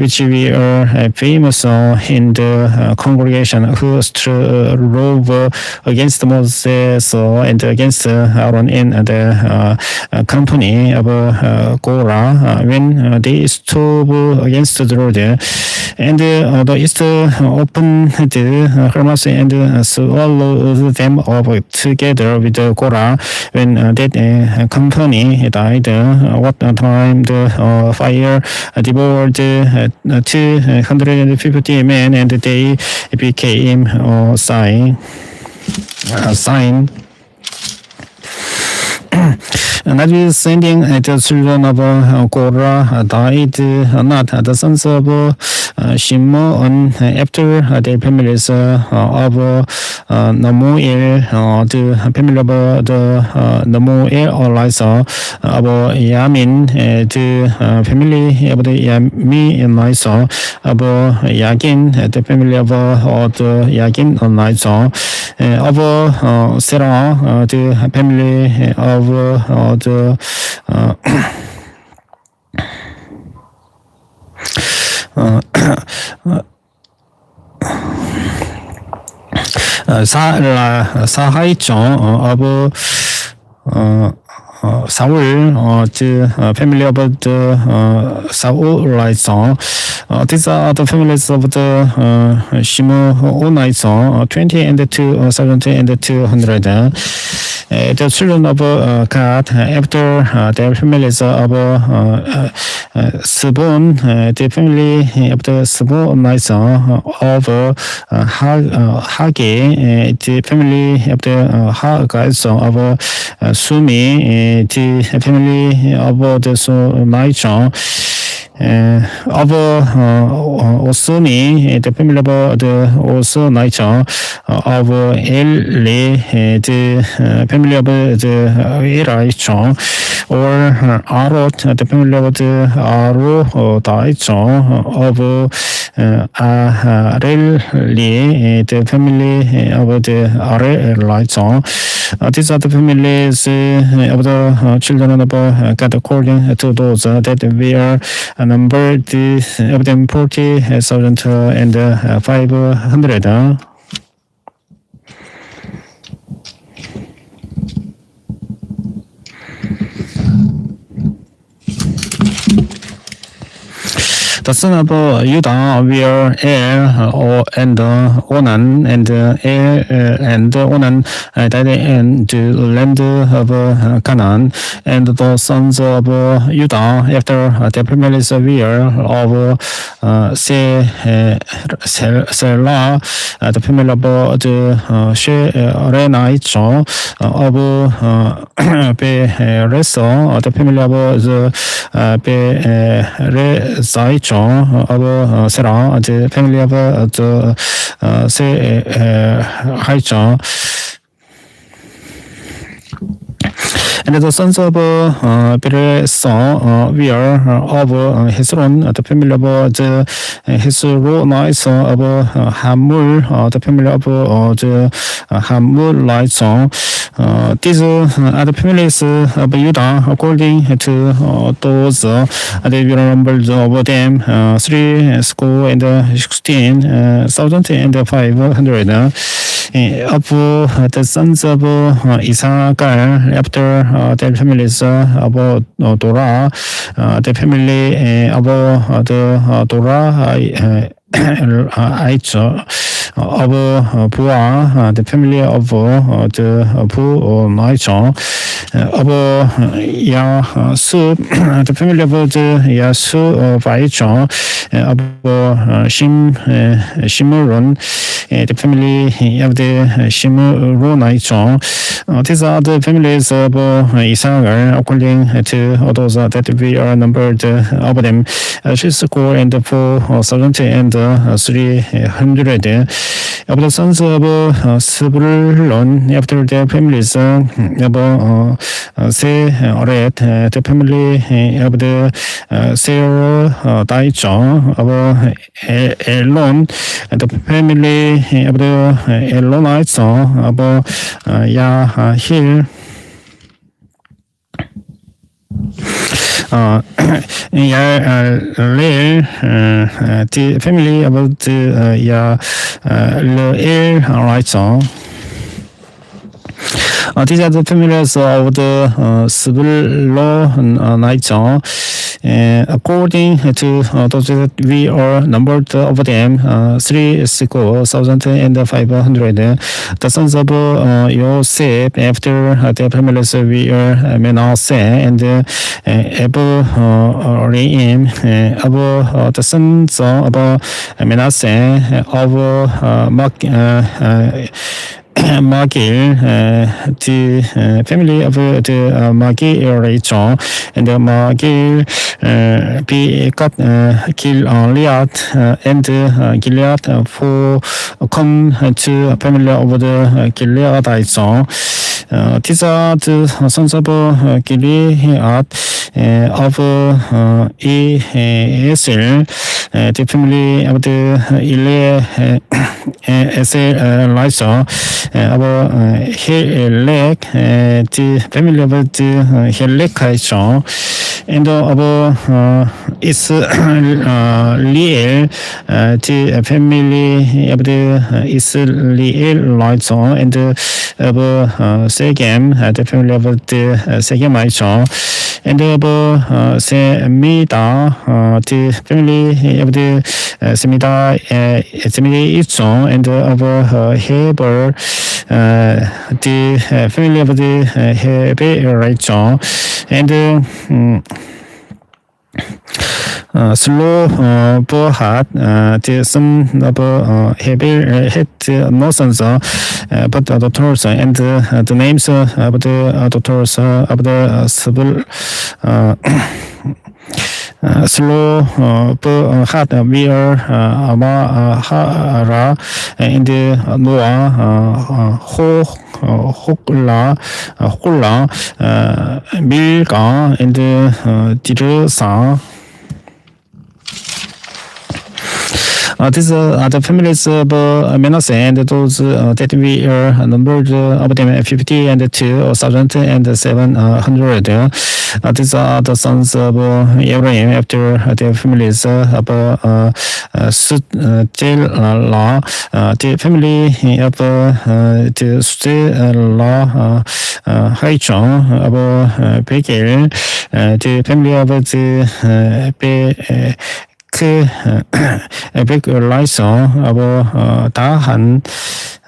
which we are famous in the congregation, who strove against Moses and against Aaron in the company of Korah when they strove against the Lord. And the east opened her mouth and swallowed them up together with Korah when that company died. What time the fire devoured 250 men, and they became a sign. Notwithstanding, the children of Korah died not. The sons of Shimon after the families of Nemuel, the family of the Nemuelites, of Yamin, the family of the Yaminites, of Yagin, the family of the Yaginites, of Serah, the family of the Sahaicho of Saul, the family of the Saulites. These are the families of the Shimonites, 20 and 270 and 200. The children of Gad, after their families of Sebon, the family of the Sebonites, of Haggai, the family of the Haggites, of Sumi, the family of the Sunites, of Osuni, the family of the Osunites, of Eli, the family of the Erites, or Arot, the family of the Arotites, of Areli, the family of the Arelites. These are the families of the children of God according to those that we are numbered, of them 40,500. The son of Judah were and Onan, and and Onan died in the land of Canaan. And the sons of Judah after their families were of Selah, the family of the Sherenites, of Perez, the family of the Perezite, Haichon, of Sarah, the family of the Haichon. And the sons of Pere's son, we are of Hezron, the family of the Hezronites of Hamul, the family of the Hamulites. These are the families of Judah, according to those they will number of them 3,16,500. Of the sons of Issachar, after their families of Torah, the family of the Torah, of Pua, the family of the Puichon, of Yasu, the family of the Yasu Paichon, of Shimron, the family of the Shimronichon. These are the families of Issachar, according to those that we are numbered of them. She's score and 4,300 of the sons of Zebulun after their families of Seoret, the family of the Seoritaichon of Elon, the family of the Elonites of Yahil. The family about the Le'elites. These are the families of the Zebulonites. According to those that we are numbered of them, 3,500. The sons of Yosef, after their families, we are Manasseh and Ephraim. Of the sons of Manasseh, of Magil, the family of the Magilites, and the Magil Gilead, and Gilead for come to family of the Gileadites. These are the sons of Gilead of Esel, the family of the Israelites, of Helek, the family of the Helekites, and of Israel, the family of the Israelites, and of Sechem, the family of the Sechemites, and of Semida, the family of the Semidaites, and of Heber, the family of the Heberites, and Slobohat, the son of Heber, had no sons, but daughters, and the names of the daughters of the Slobohat were Amahara, and Noah, Hogla, Milka, and Tirsa. These are the families of Manasseh, and those that we are numbered of them 50 and 2,700. These are the sons of Abraham after their families of Sutela, the family of the Sutela, Haichon, of Begel, the family of the big license of Dahan,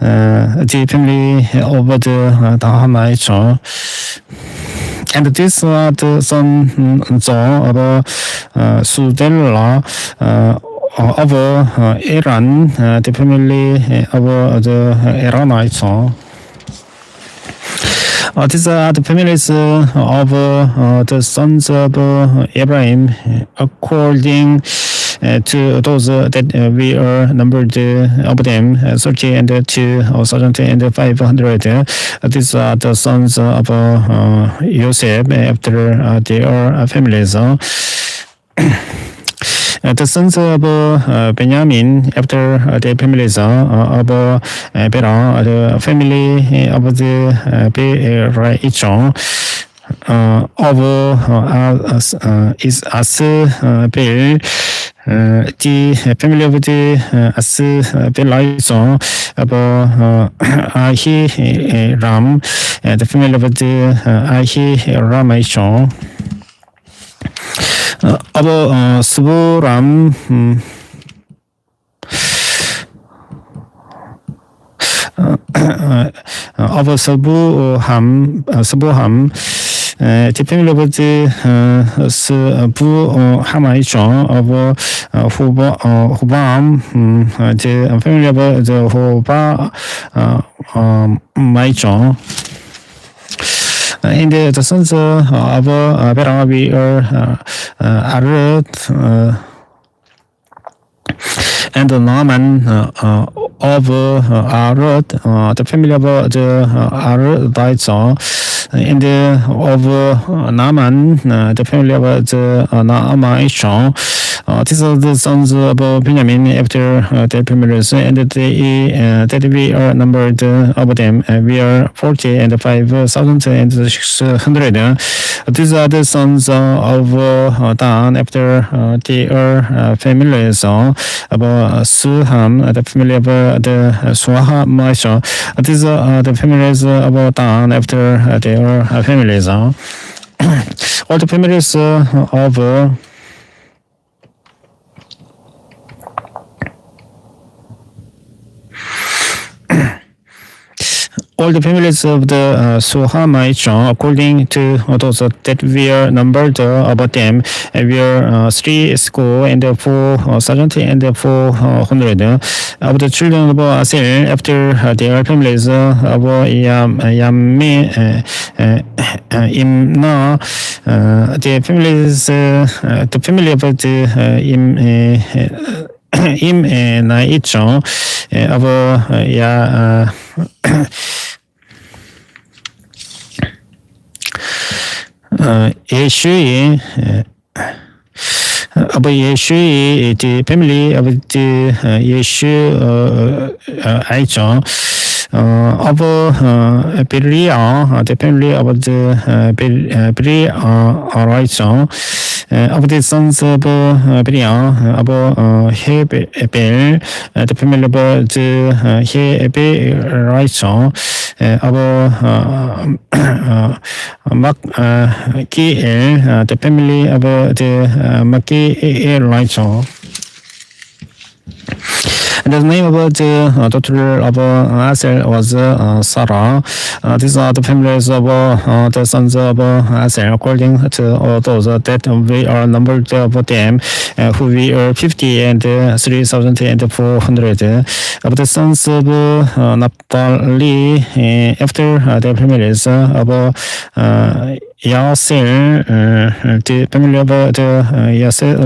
the family of the Dahanites. And these are the sons of Sudela, of Iran, the family of the Iranites. These are the families of the sons of Abraham, according to those that we are numbered of them 30 and 2,500. These are the sons of Joseph after their families. The sons of Benjamin after their families of Bela, the family of the Beraichon, of is Asbel, the family of the Asbelison, of Ahiram, the family of the Ahiramaichon, of Suram, of Sabuham, the family of the Sabuhamaichon, of Hubam, the family of the Hubamaichon. And the sons of Berabi are Arad and Naaman of Arad, the family of the Aradites, and of Naaman, the family of the Naamaichon. These are the sons of Benjamin after their families, and that we are numbered of them. We are 40 and 5,600. These are the sons of Dan after their families, of Suham, the family of the Suhamaichon. These are the families of Dan after their families. All the families of all the families of the Suhamaichon, according to those that we are numbered about them, we are 3,470 and 400. Of the children of Asel, after their families of Yamin, Imna, the families, the family of the Naichon, of Yeshui, about Yeshui, the family of the Yeshu Aichon, of Beria, the family of the Beria Aichon, of the sons of Beria, of Hebel, the family of the Hebel Aichon, of Makiel, the family of the Makiel Aichon. And the name of the daughter of Asel was Sarah. These are the families of the sons of Asel, according to those that we are numbered of them, who we are 50 and 3,400. Of the sons of Naphtali, after their families of Yasel, the family of the Yasel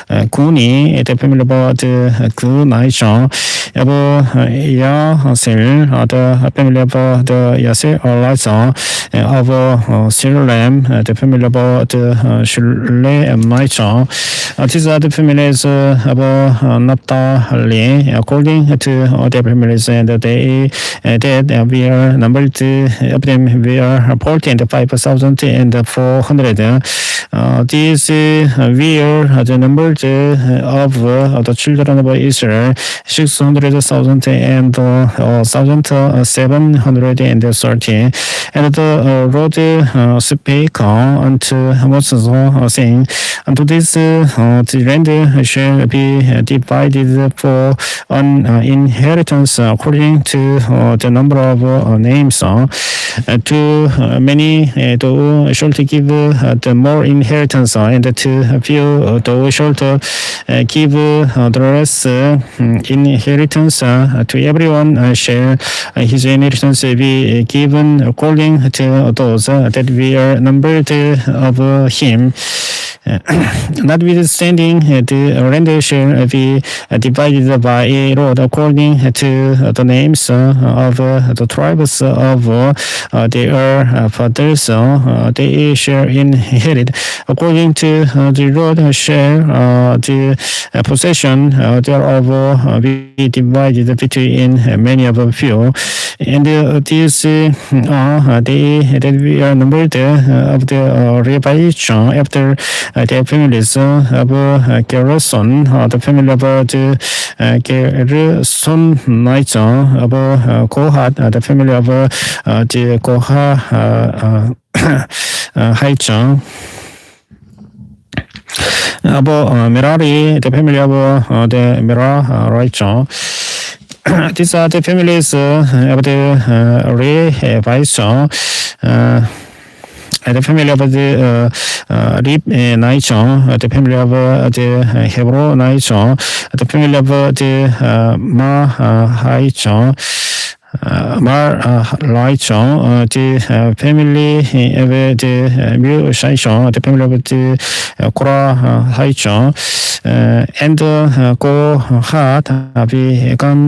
of Kuni, the family of the Kunaichon, of Yasel, the family of the Yasel of Shilem, the family of the Shilemaichon. These are the families of Naphtali, according to their families, and they that we are numbered of them, we are 40 and 5,400. These we are the numbers of the children of Israel, 600,000 and 1,730. And the Lord spake unto Moses, saying, unto this the land shall be divided for an inheritance according to the number of names. To many thou shalt give the more inheritance, and to few thou shalt give the rest inheritance. To everyone shall his inheritance be given according to those that we are numbered of him. Notwithstanding, the render shall be divided by a road according to the names of the tribes of their fathers. They shall inherit according to the road shall the possession thereof be divided between many of a few. And these are they that we are numbered of the Levites after their families of Gerson, the family of the Gershonites, of Kohath, the family of the Kohahites, of Merari, the family of the Merarites. These are the families of the Levites. The family of the Libnites, the family of the Hebronites, the family of the Mahites, Marlites, the family of the Mushites, the family of the Korahites, and Kohath began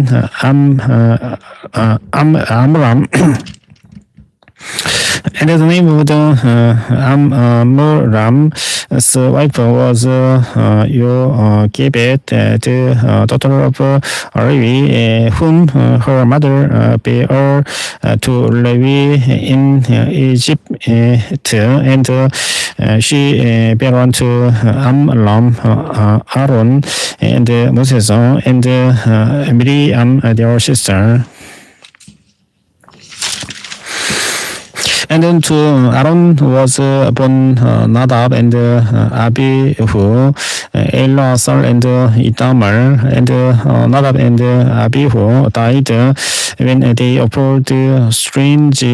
Amram. And the name of the Amram's wife was Jochebed, the daughter of Levi, whom her mother bare to Levi in Egypt, and she bare unto Amram, Aaron, and Moses, and Miriam, their sister. And then to Aaron was born Nadab and Abihu, Eleazar and Itamar, and Nadab and Abihu died when they offered strange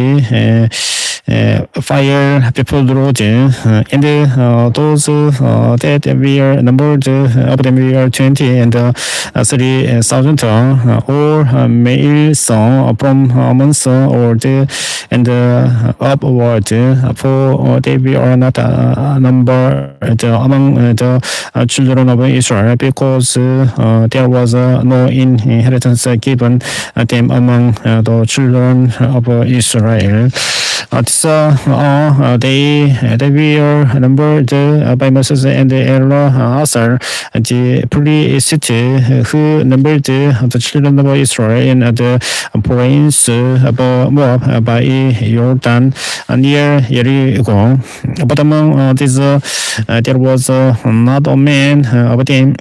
fire before the Lord, and those that were numbered of them were 20 and 3,000, all males from months old and upward, for they were not numbered among the children of Israel, because there was no inheritance given them among the children of Israel. They were numbered by Moses and Eleazar, the priest, who numbered the children of Israel in the plains of Moab by Jordan near Jericho. But among these there was not a man of them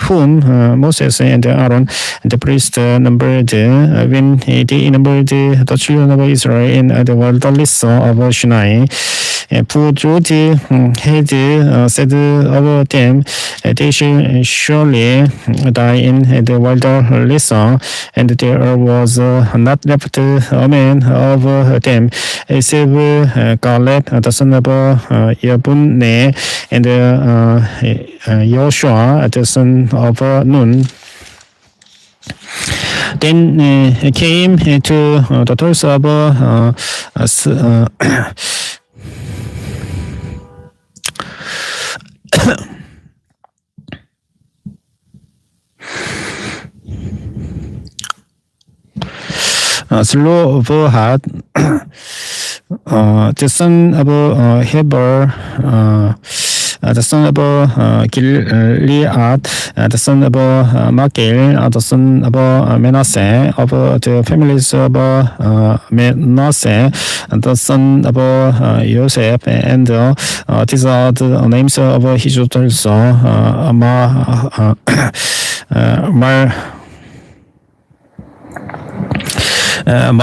whom Moses and Aaron the priest numbered, when they numbered the children of Israel in the wilderness of Sinai. For Jodi had said of them, they shall surely die in the wilderness, and there was not left a man of them, save Caleb, the son of Jephunneh, and Joshua, the son of Nun. Then came to the daughters of Zelophehad, the son of Heber, the son of Gilead, the son of Machir, the son of Manasseh, of the families of Manasseh, the son of Joseph, and these are the names of his daughters, and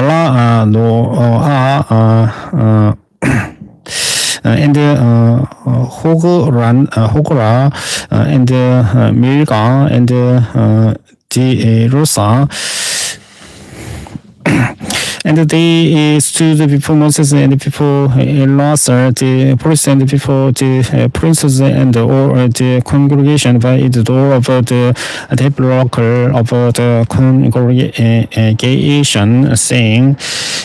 Hogla, and Milcah, and Jerusa. And they stood before Moses and before Eleazar, the priest, and before the princes and all the congregation by the door of the tabernacle of the congregation, saying,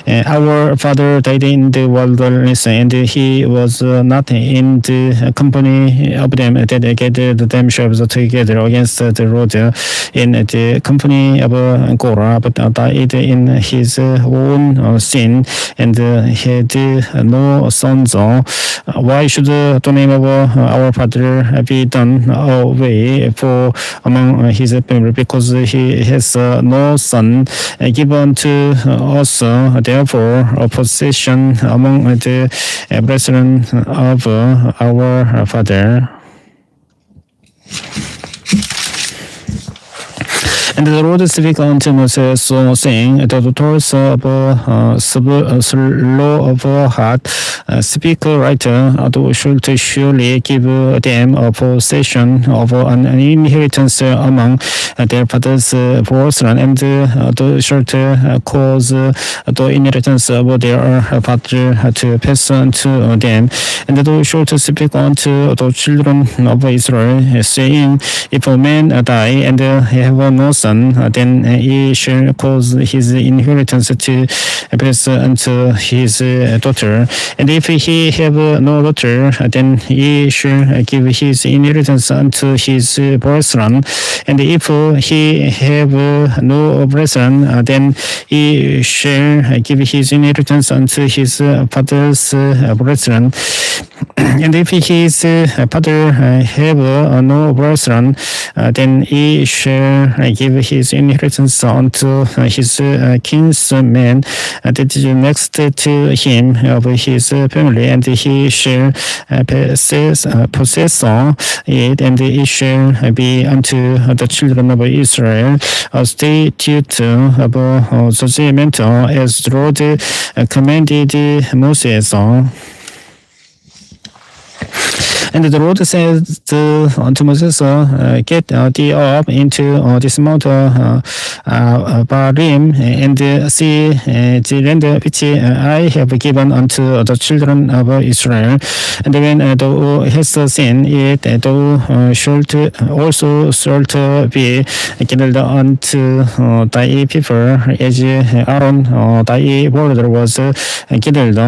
our father died in the wilderness, and he was not in the company of them that gathered themselves together against the Lord in the company of Korah, but died in his own sin, and had no sons. Why should the name of our father be done away for among his family? Because he has no son given to us, therefore a possession among the brethren of our father. And the Lord spake unto Moses, saying, the daughters of slow of heart speak right, thou shalt surely give them a possession of an inheritance among their father's brethren, and thou shalt cause the inheritance of their father to pass unto them. And thou shalt speak unto the children of Israel, saying, if a man die and have no son, then he shall cause his inheritance to pass unto his daughter. And if he have no daughter, then he shall give his inheritance unto his brethren. And if he have no brethren, then he shall give his inheritance unto his father's brethren. And if his father have no brethren, then he shall give his inheritance unto his kinsman that is next to him of his family, and he shall possess it, and it shall be unto the children of Israel a statute of judgment, as the Lord commanded Moses. And the Lord said unto Moses, get thee up into this mount Barim, and see the land which I have given unto the children of Israel. And when thou hast seen it, thou shalt also be killed unto thy people, as Aaron thy brother was killed.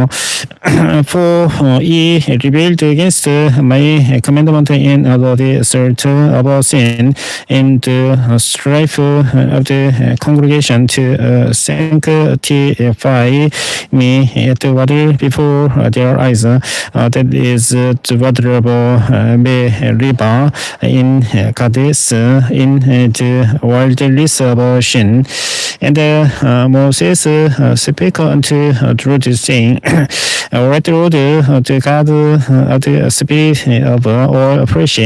For ye rebelled against my commandment in the desert of sin, in the strife of the congregation to sanctify me at the water before their eyes, that is the water of Meribah in Kadesh, in the wilderness of Shin. And Moses spake unto the Lord, saying, Right, Lord, the God of the spirit of all flesh,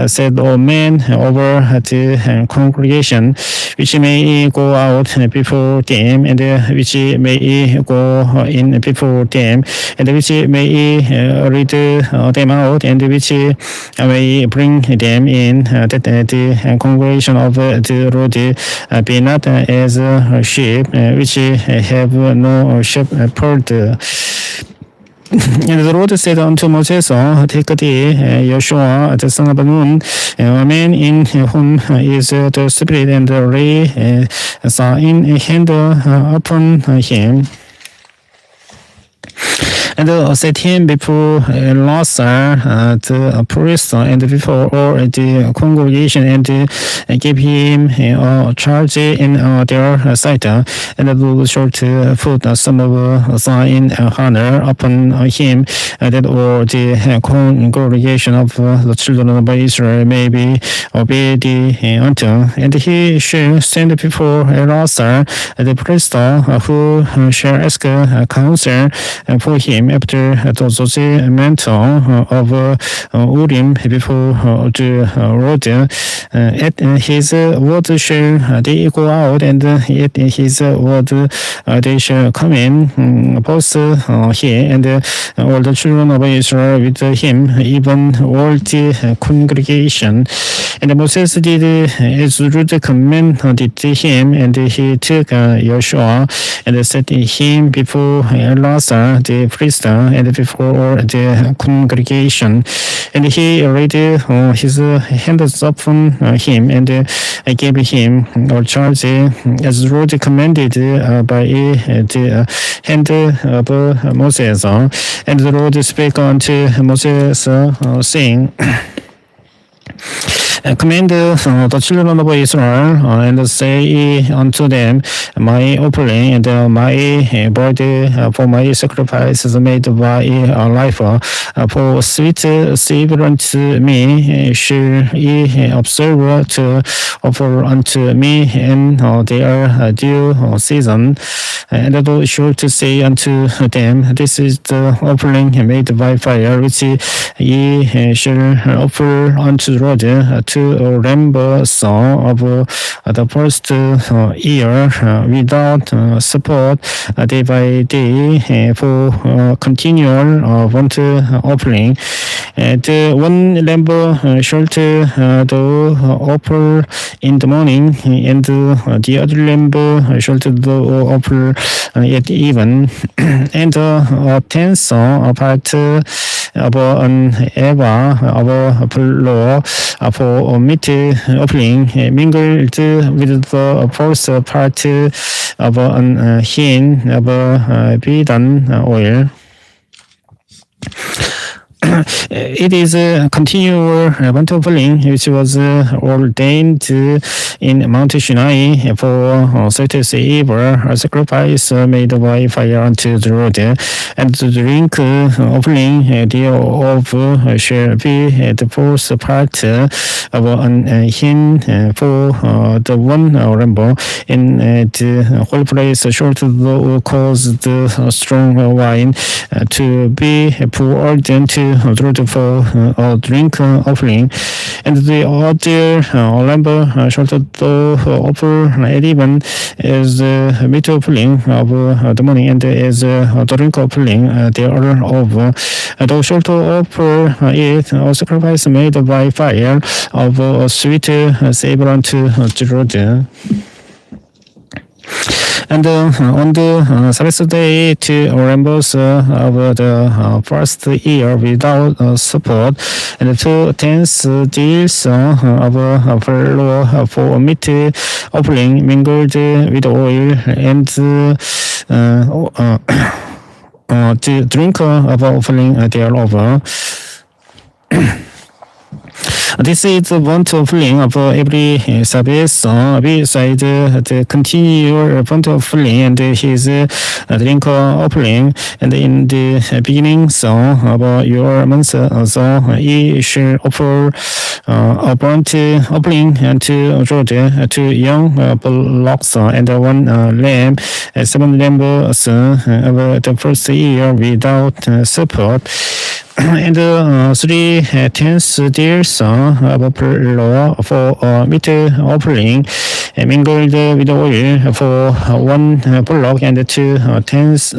said, O man over the congregation, which may go out before them, and which may go in before them, and which may lead them out, and which may bring them in, that the congregation of the Lord be not as sheep which have no shepherd. And the Lord said unto Moses, take thee Joshua the son of Nun, a man in whom is the Spirit, and lay in hand upon him, and set him before Eleazar the priest, and before all the congregation, and give him a charge in their sight, and thou shalt put some of thine honor upon him, that all the congregation of the children of Israel may be obedient unto. And he shall stand before Eleazar the priest, who shall ask counsel for him after the judgment of Urim before the Lord. At his word shall they go out, and at his word they shall come in, both he and all the children of Israel with him, even all the congregation. And Moses did as the Lord commanded him, and he took Joshua and set him before Eleazar the priest, feast and before the congregation. And he laid his hands upon him and gave him a charge as the Lord commanded by the hand of Moses. And the Lord spake unto Moses, saying, command the children of Israel and say unto them, my offering and my body for my sacrifices made by life for sweet savor unto me shall ye observe to offer unto me in their due season. And thou shalt say unto them, this is the offering made by fire which ye shall offer unto the Lord, to remembrance of the first year without support day by day for continual burnt offering. The one lamb shalt thou offer in the morning, and the other lamb shalt thou offer at even, and a tenth part of an eva of a flour for meat offering mingled with the first part of an hin of beaten oil. It is a continual burnt offering which was ordained in Mount Sinai for sweetest evil, a sacrifice made by fire unto the Lord. And the drink offering thereof shall be the fourth part of an hin for the one lamb. In the holy place shalt thou cause the strong wine to be poured into for a drink offering, and the other lamb shalt thou offer at even as the meat offering of the morning, and as the drink offering thereof. Thou shalt offer it a sacrifice made by fire of a sweet savor unto the Lord. And on the Sabbath day, to remembrance of the first year without support, and 2 tenths deals of flour for meat offering mingled with oil, and the drink of offering thereof. This is the burnt offering of every Sabbath, beside the continual burnt offering and his drink offering. And in the beginning of your month, ye shall offer a burnt offering unto Lord, 2 young bullocks and 1 lamb, 7 lambs of the first year without support, and 3 tenths deals of flour for meat offering mingled with oil for 1 bullock, and 2 tenths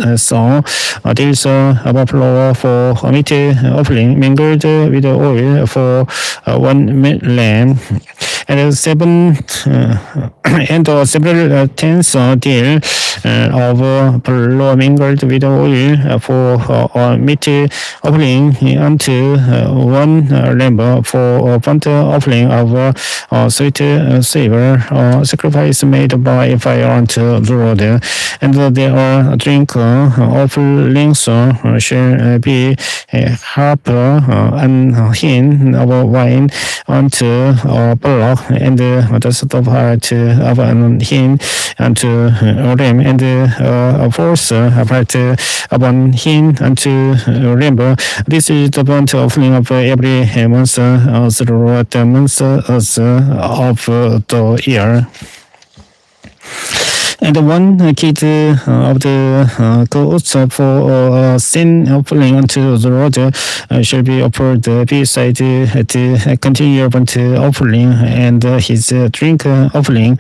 deals of flour for meat offering mingled with oil for 1 lamb, and 7 and several tenths deal of flour mingled with oil for meat offering unto 1 lamb for burnt offering of sweet savor, sacrifice made by fire unto the Lord. And their drink offerings shall be half an hin of wine unto a bullock, and the sort part of an hin unto a lamb, and a fourth part of an hin unto a lamb. This is the burnt offering of every month throughout the months of the year. And 1 kid of the goats for sin offering unto the Lord shall be offered beside the continual burnt offering and his drink offering.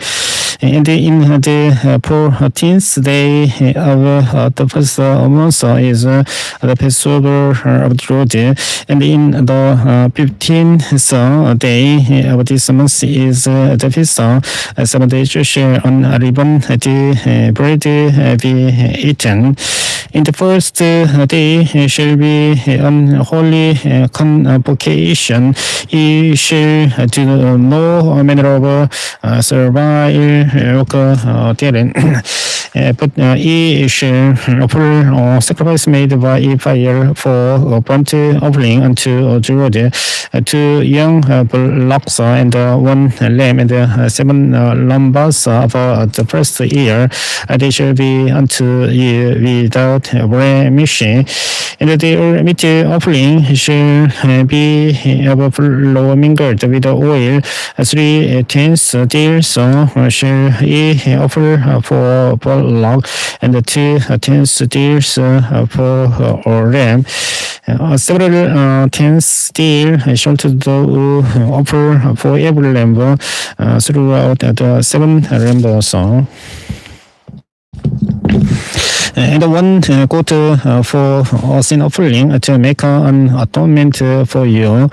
And in the 14th day of the first month is the Passover of the Lord, and in the 15th day of this month is the feast. 7 days shall unleavened bread be eaten. In the first day shall be an holy convocation. He shall do no manner of servile work therein. But he shall offer sacrifice made by fire for burnt offering unto the Lord, 2 young bullocks and 1 lamb and 7 lambs of the first year. They shall be unto you without blemish. And their meat offering shall be overflow mingled with oil. 3 tenths deals shall ye offer for bullock, and 2 tenths deals for lamb. Several tenths deal shall to offer for every lamb throughout the 7 lambs. And 1 goat for sin offering to make an atonement for you.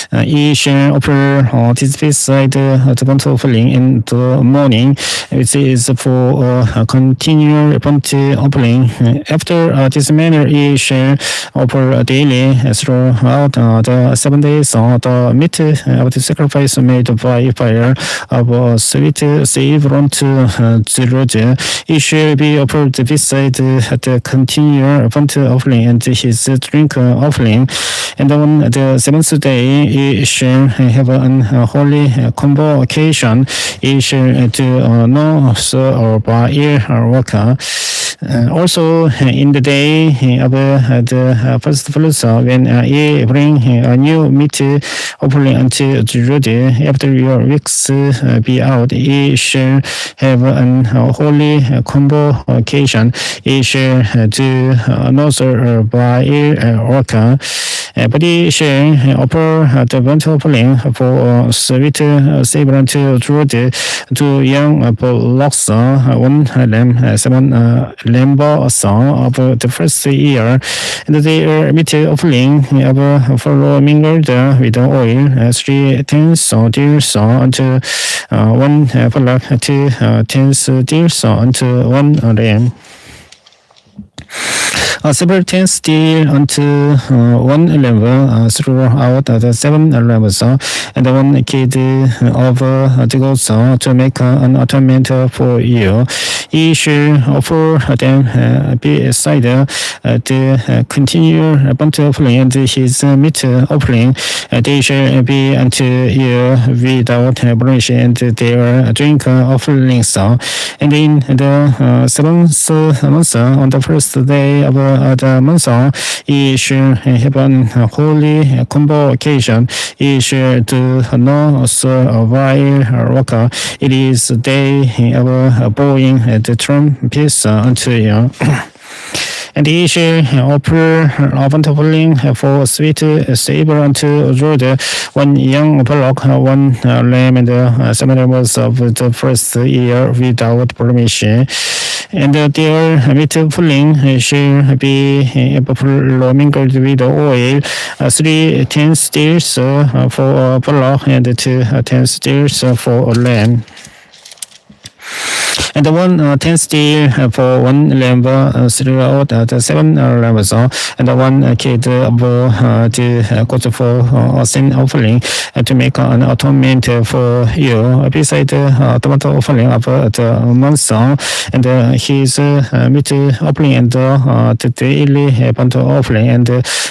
Ye shall offer this beside the burnt offering in the morning, which is for continual burnt offering. After this manner ye shall offer daily throughout the 7 days the meat of the sacrifice made by fire of sweet savor unto the Lord. He shall be offered beside the continual burnt offering and his drink offering. And on the 7th day he shall have an holy convocation. He shall do no servile work. Also in the day of the first fruits, when ye bring a new meat offering unto the Lord, after your weeks be out, ye shall have an holy convocation. Ye shall do no servile work. But ye shall offer the burnt offering for sweet savor unto the Lord, 2 young bullocks, 1 lamb, 7 lambs of the first year, and their meat offering of follow mingled with oil, 3 tenths deals unto 1 bullock, 2 tenths deals unto 1 lamb. Several tenths deal unto 1 lamb throughout the 7 lambs, and 1 kid of the goats to make an atonement for you. Ye shall offer them beside the continual burnt offering and his meat offering. They shall be unto you without blemish, and their drink offerings. And in the 7th month, on the first day of the month, ye shall have an holy convocation. Ye shall do no servile work. It is the day of blowing the trumpets unto you. And ye shall offer burnt offering for sweet savor unto the Lord, 1 young bullock, 1 lamb, and 7 lambs of the first year without blemish. And their meat offering shall be overflow mingled with oil, 3 tenths deals for bullock, and 2 tenths deals for lamb. And 1 tenth deal for 1 lamb throughout the 7 lambs, and 1 kid of the goat for sin offering, to make an atonement for you, beside the burnt offering of the month, and his meat offering, and the daily burnt offering, and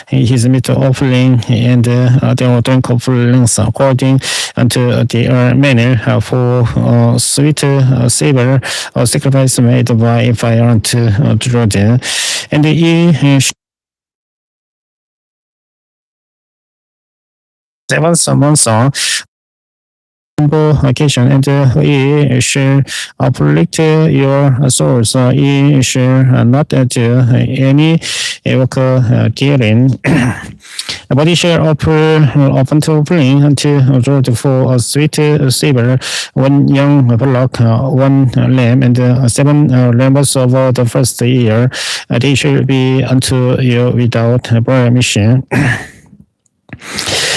his meat offering, and the drink offerings, according unto their manner, for sweet savor or sacrifice made by fire unto the Lord. And ye 7th month convocation, and ye shall afflict your souls. Ye shall not do any work therein. But ye shall offer burnt offering unto the Lord for a sweet savor, 1 young bullock, 1 lamb, and 7 lambs of the first year. They shall be unto you without blemish.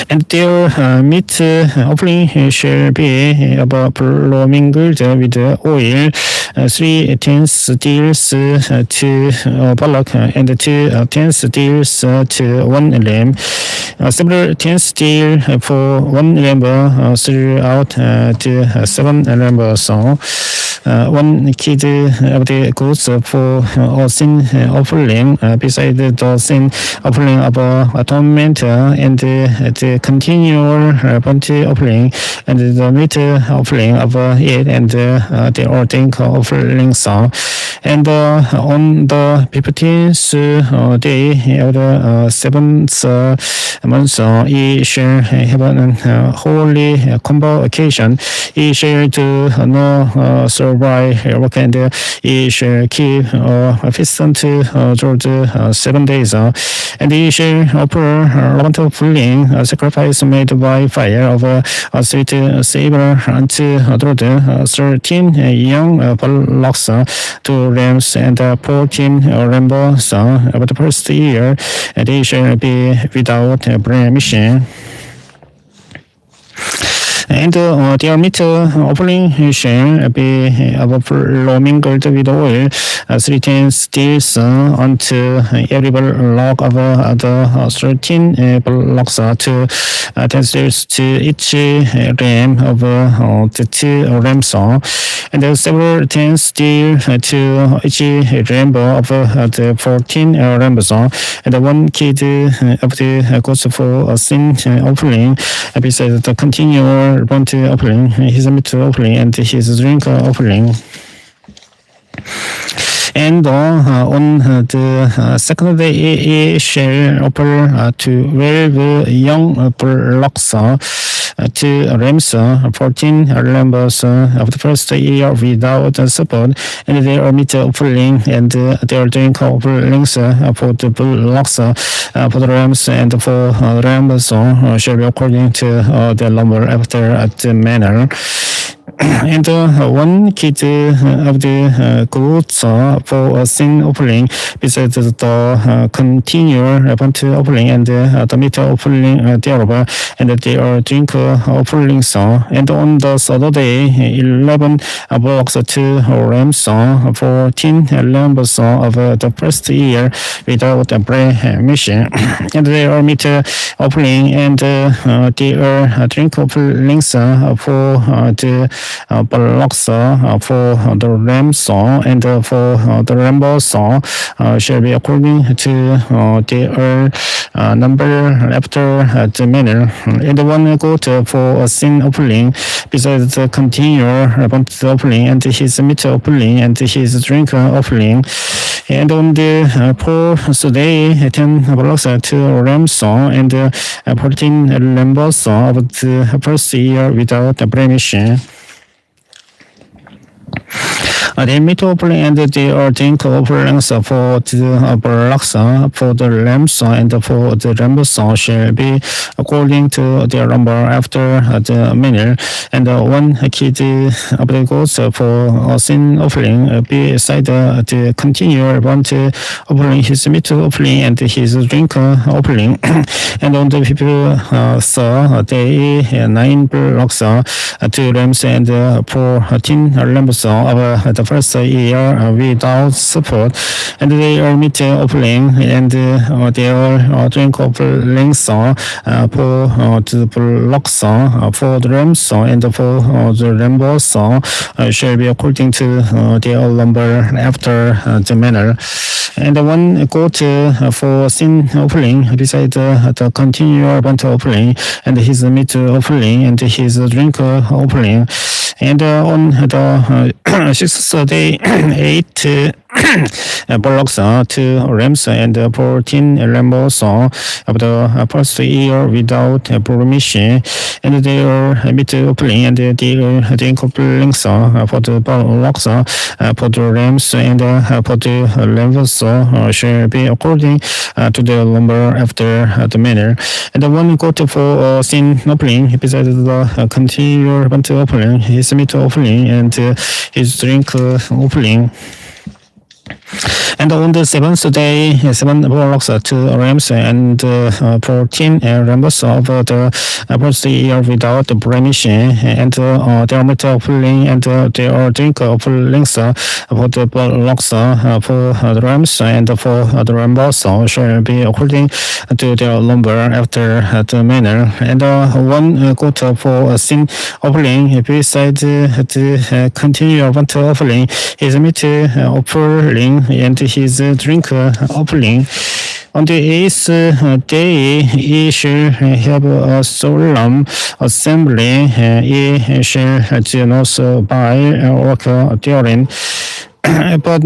and their meat offering shall be blomingled with oil, 3 tenths deals to bullock, and 2 tenths deals to 1 lamb, several tenths deal for 1 lamb throughout to 7 lambs, 1 kid of the goats for a sin offering, beside the sin offering of atonement, and the continual burnt offering, and the meat offering of it, and the ordained offerings. And on the 15th day of the 7th month, ye shall have a holy convocation. Ye shall do no survive work, and ye shall keep a feast unto the 7 days. And ye shall offer burnt offering, a sacrifice made by fire of a sweet savor unto the Lord, 13 young bullocks, 2 rams, and 14 lambs of the first year, and they shall be without blemish. And their meat offering shall be of blomingled with oil, 3 tenths deals unto every bullock of the 13 bullocks, 2 tenths deals to each ram of the 2 rams, and several tenths deals to each ram of the 14 rams, and 1 kid of the goats for a sin offering, besides the continual burnt offering, his meat offering, and his drink offering. And on the second day ye shall offer 12 young bullocks, 2 rams, 14 lambs of the first year without support, and their meat offering, and their drink offerings for the bullocks, for the rams, and for the lambs shall be according to their number after the manner. And 1 kid of the goats for a sin offering, besides the continual burnt offering, and the meat offering thereof, and their drink offerings. And on the third day 11 bullocks, 2 rams, 14 lambs of the first year without blemish, and their meat offering, and their drink offerings for the bullocks, for the rams, and for the lambs shall be according to their number after the manner. And 1 goat for a sin offering, besides the continual burnt offering, and his meat offering, and his drink offering. And on the 4th day 10 bullocks, 2 rams, and 14 lambs of the first year without blemish. The meat offering, and the drink offerings for the bullocks, for the lambs, and for the lambs shall be according to their number after the manner. And 1 kid of the goats for a sin offering, beside the continual burnt offering, his meat offering, and his drink offering. And on the 15th day 9 bullocks, 2 rams, and 14 lambs of the first year without support, and their meat offering, and their drink offerings for the bullocks, for the rams, and for the lambs shall be according to their number after the manner. And 1 goat for sin offering, beside the continual burnt offering, and his meat offering, and his drink offering. And on the 6th day 8 bullocks, 2 rams, and 14 lambs of the first year without blemish, and their meat offering, and their drink offerings for the bullocks, for the rams, and for the lambs shall be according to the number after the manner. And 1 goat for sin offering, besides the continual burnt offering, his meat offering, and his drink offering. And on the seventh day, 7 bullocks, 2 rams, and 14 rams of the first year without blemish, and their meat offering and their drink offerings for the bullocks, for the rams, and for the rams shall be according to their number after the manner, and one goat for a sin offering beside the continual burnt offering, his meat offering and his drink offering. On the eighth day ye shall have a solemn assembly, ye shall not buy work therein. But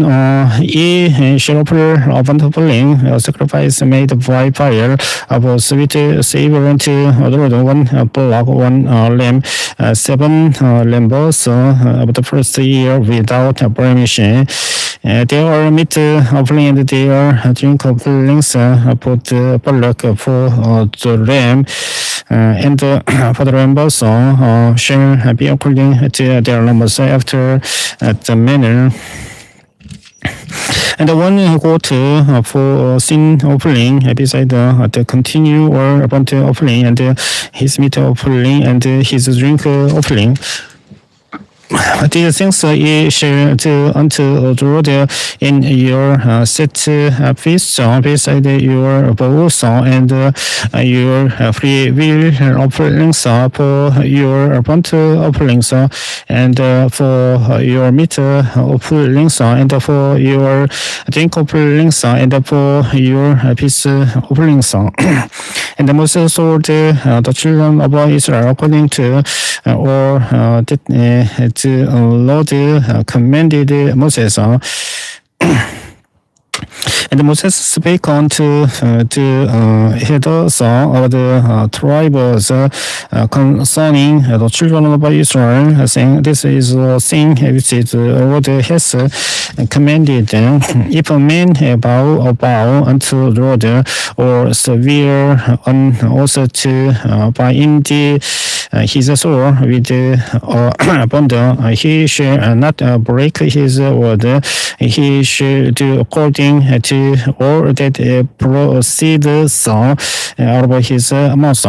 ye shall offer a burnt offering, a sacrifice made by fire, of a sweet savor unto the Lord, 1 bullock, 1 lamb, 7 lambs of the first year without blemish. Their meat offering and their drink offerings for the bullock, for the lamb, and for the lambs shall be according to their numbers after the manner. And the one goat for sin offering beside the continual burnt offering, and his meat offering and his drink offering. These things ye shall do unto the Lord in your set feasts beside your vows and your free will offerings, for your burnt offerings, and for your meat offerings, and for your drink offerings, and for your peace offerings. And Moses told the children of Israel according to all that the Lord commanded Moses. And Moses spake unto the heads of the tribes concerning the children of Israel, saying, This is the thing which the Lord has commanded. If a man bow unto the Lord, or swear an oath to bind his soul with a bond, he shall not break his word. He shall do according to all that proceeds out of his mouth.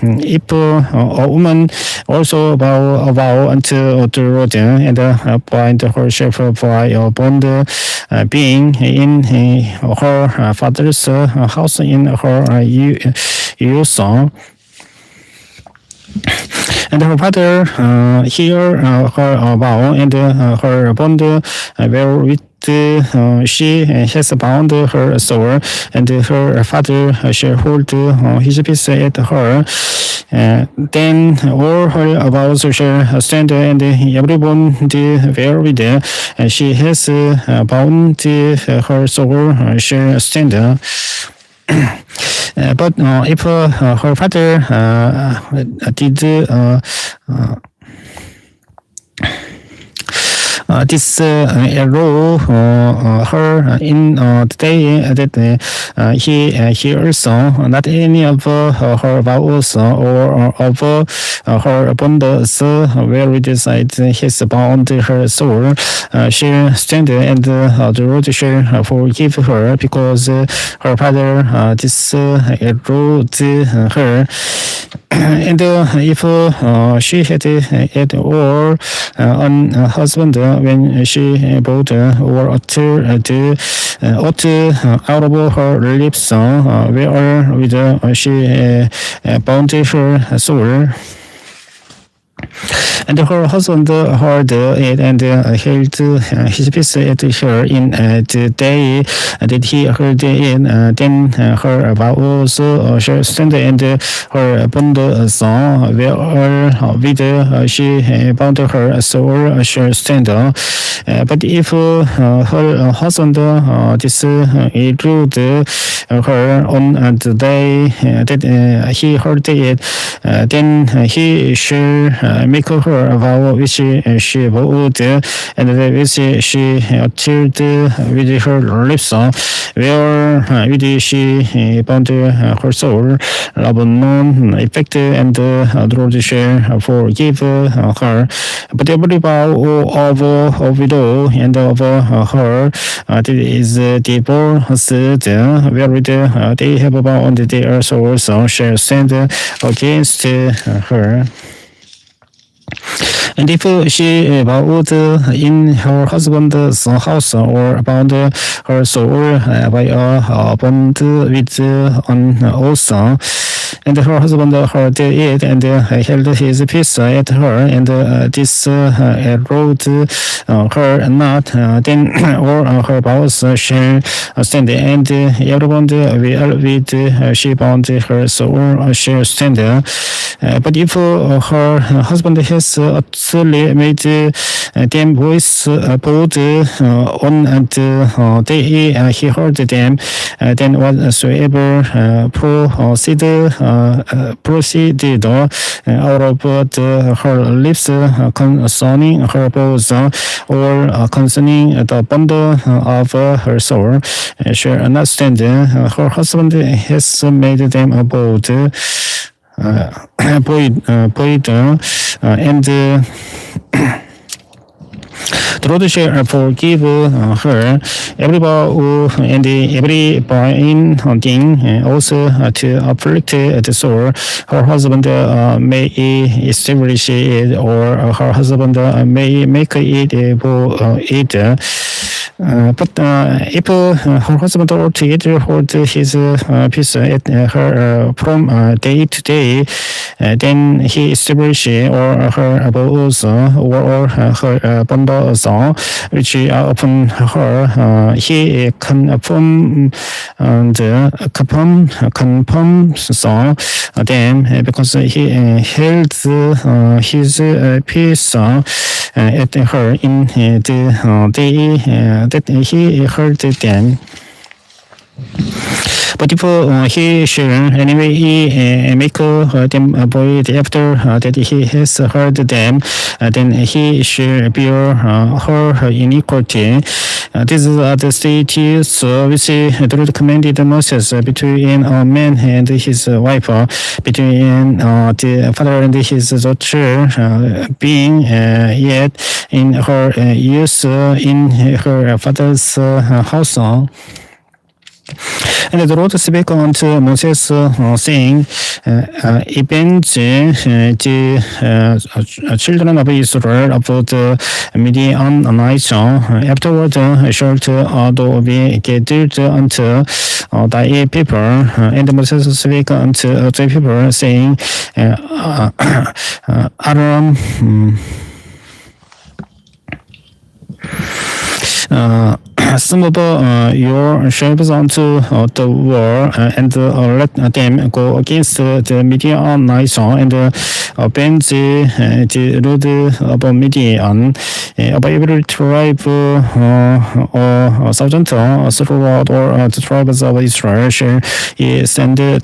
If a woman also vow unto the Lord, and bind herself by a bond, being in her father's house in her youth, and her father hear her vow and her bond wherewith she has bound her soul, and her father shall hold his peace at her. Then all her vows shall stand, and every bond wherewith she has bound her soul shall stand. But if her father did this arrow her in the day that he hears not any of her vows or of her bonds wherewith his bound her soul, shall stand, and the Lord shall forgive her, because her father disobeyed her. And if she had or an husband when she bought or uttered out of her lips, wherewith she bound her soul, and her husband heard it, and held his peace at her in the day that he heard it, then her vows shall stand, and her bonds wherewith she bound her soul shall stand. But if her husband disobeyed her on the day that he heard it, then he shall make her a vow which she vowed, and which she uttered with her lips, where with she bound her soul, love non effect, and the Lord shall forgive her. But every vow of widow and of her that is divorced, wherewith they have bound their souls, shall stand against her. And if she vowed in her husband's house, or bound her soul by a bond with an oath, and her husband heard it, and held his peace at her, and this wrote her not, then all her vows shall stand, and every bond with she bound her soul shall stand. But if her husband has utterly made them voice bold on the day he heard them, then whatsoever proceeded out of her lips concerning her vows, or concerning the bond of her soul, shall not stand. Her husband has made them bold, void, and the Lord shall forgive her every vow and every binding, also to afflict the soul. Her husband may establish it, or her husband may make it void. But if her husband altogether hold his peace at her from day to day, then he establishes or her vows or her bonds which are upon her. He confirms them, because he held his peace at her in the day that he heard them. But if he shall anyway make them void after that he has heard them, then he shall bear her iniquity. These are the statutes which the Lord commanded Moses between a man and his wife, between the father and his daughter, being yet in her youth in her father's house. And the Lord spake unto Moses, saying, Avenge the children of Israel of the Midianites. Afterward shalt thou be gathered unto thy people. And Moses spake unto the people, saying, Aaron some of yourselves unto the war, and let them go against the Midianites, and avenge the Lord of Midian. Of every tribe or thousand throughout all the tribes of Israel shall ye send to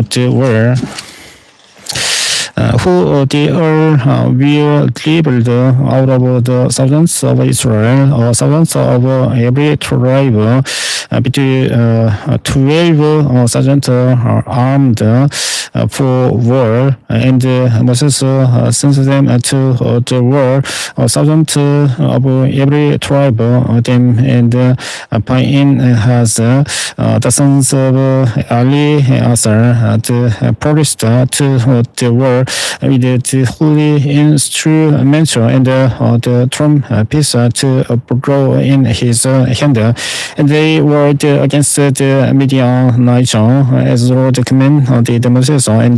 the war. Who they will dribbled out of the thousands of Israel, or thousands of every tribe, between 12,000 armed for war. And Moses sent them to the war, 1,000 of every tribe, them, and Phinehas, the sons of Eleazar, the priest, to the war with the holy instruments and the trumpets to blow in his hand. And they were against the Midianites, as the Lord commanded Moses, and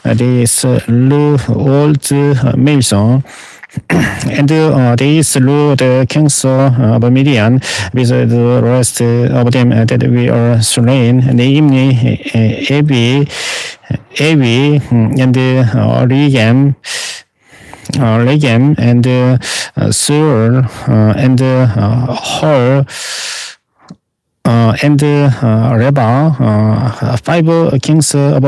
they slew all the males. And they slew the kings of Midian with the rest of them that we are slain, namely Avi and Regem and Sur and Hur and Reba, five kings of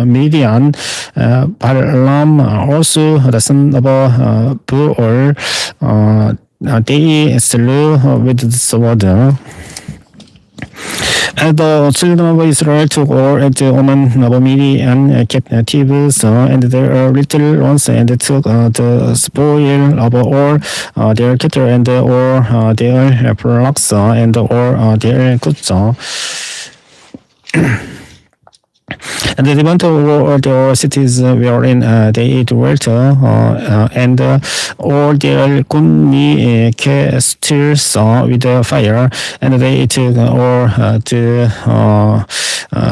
Midian, Balaam, also the son of Beor, they slew with the sword. And the children of Israel took all at the woman of Midian captives, and their little ones, and took the spoil of all their cattle and all their flocks and all their goods. And they went over the cities wherein they dwelt, and all their goodly castles with fire, and they took all the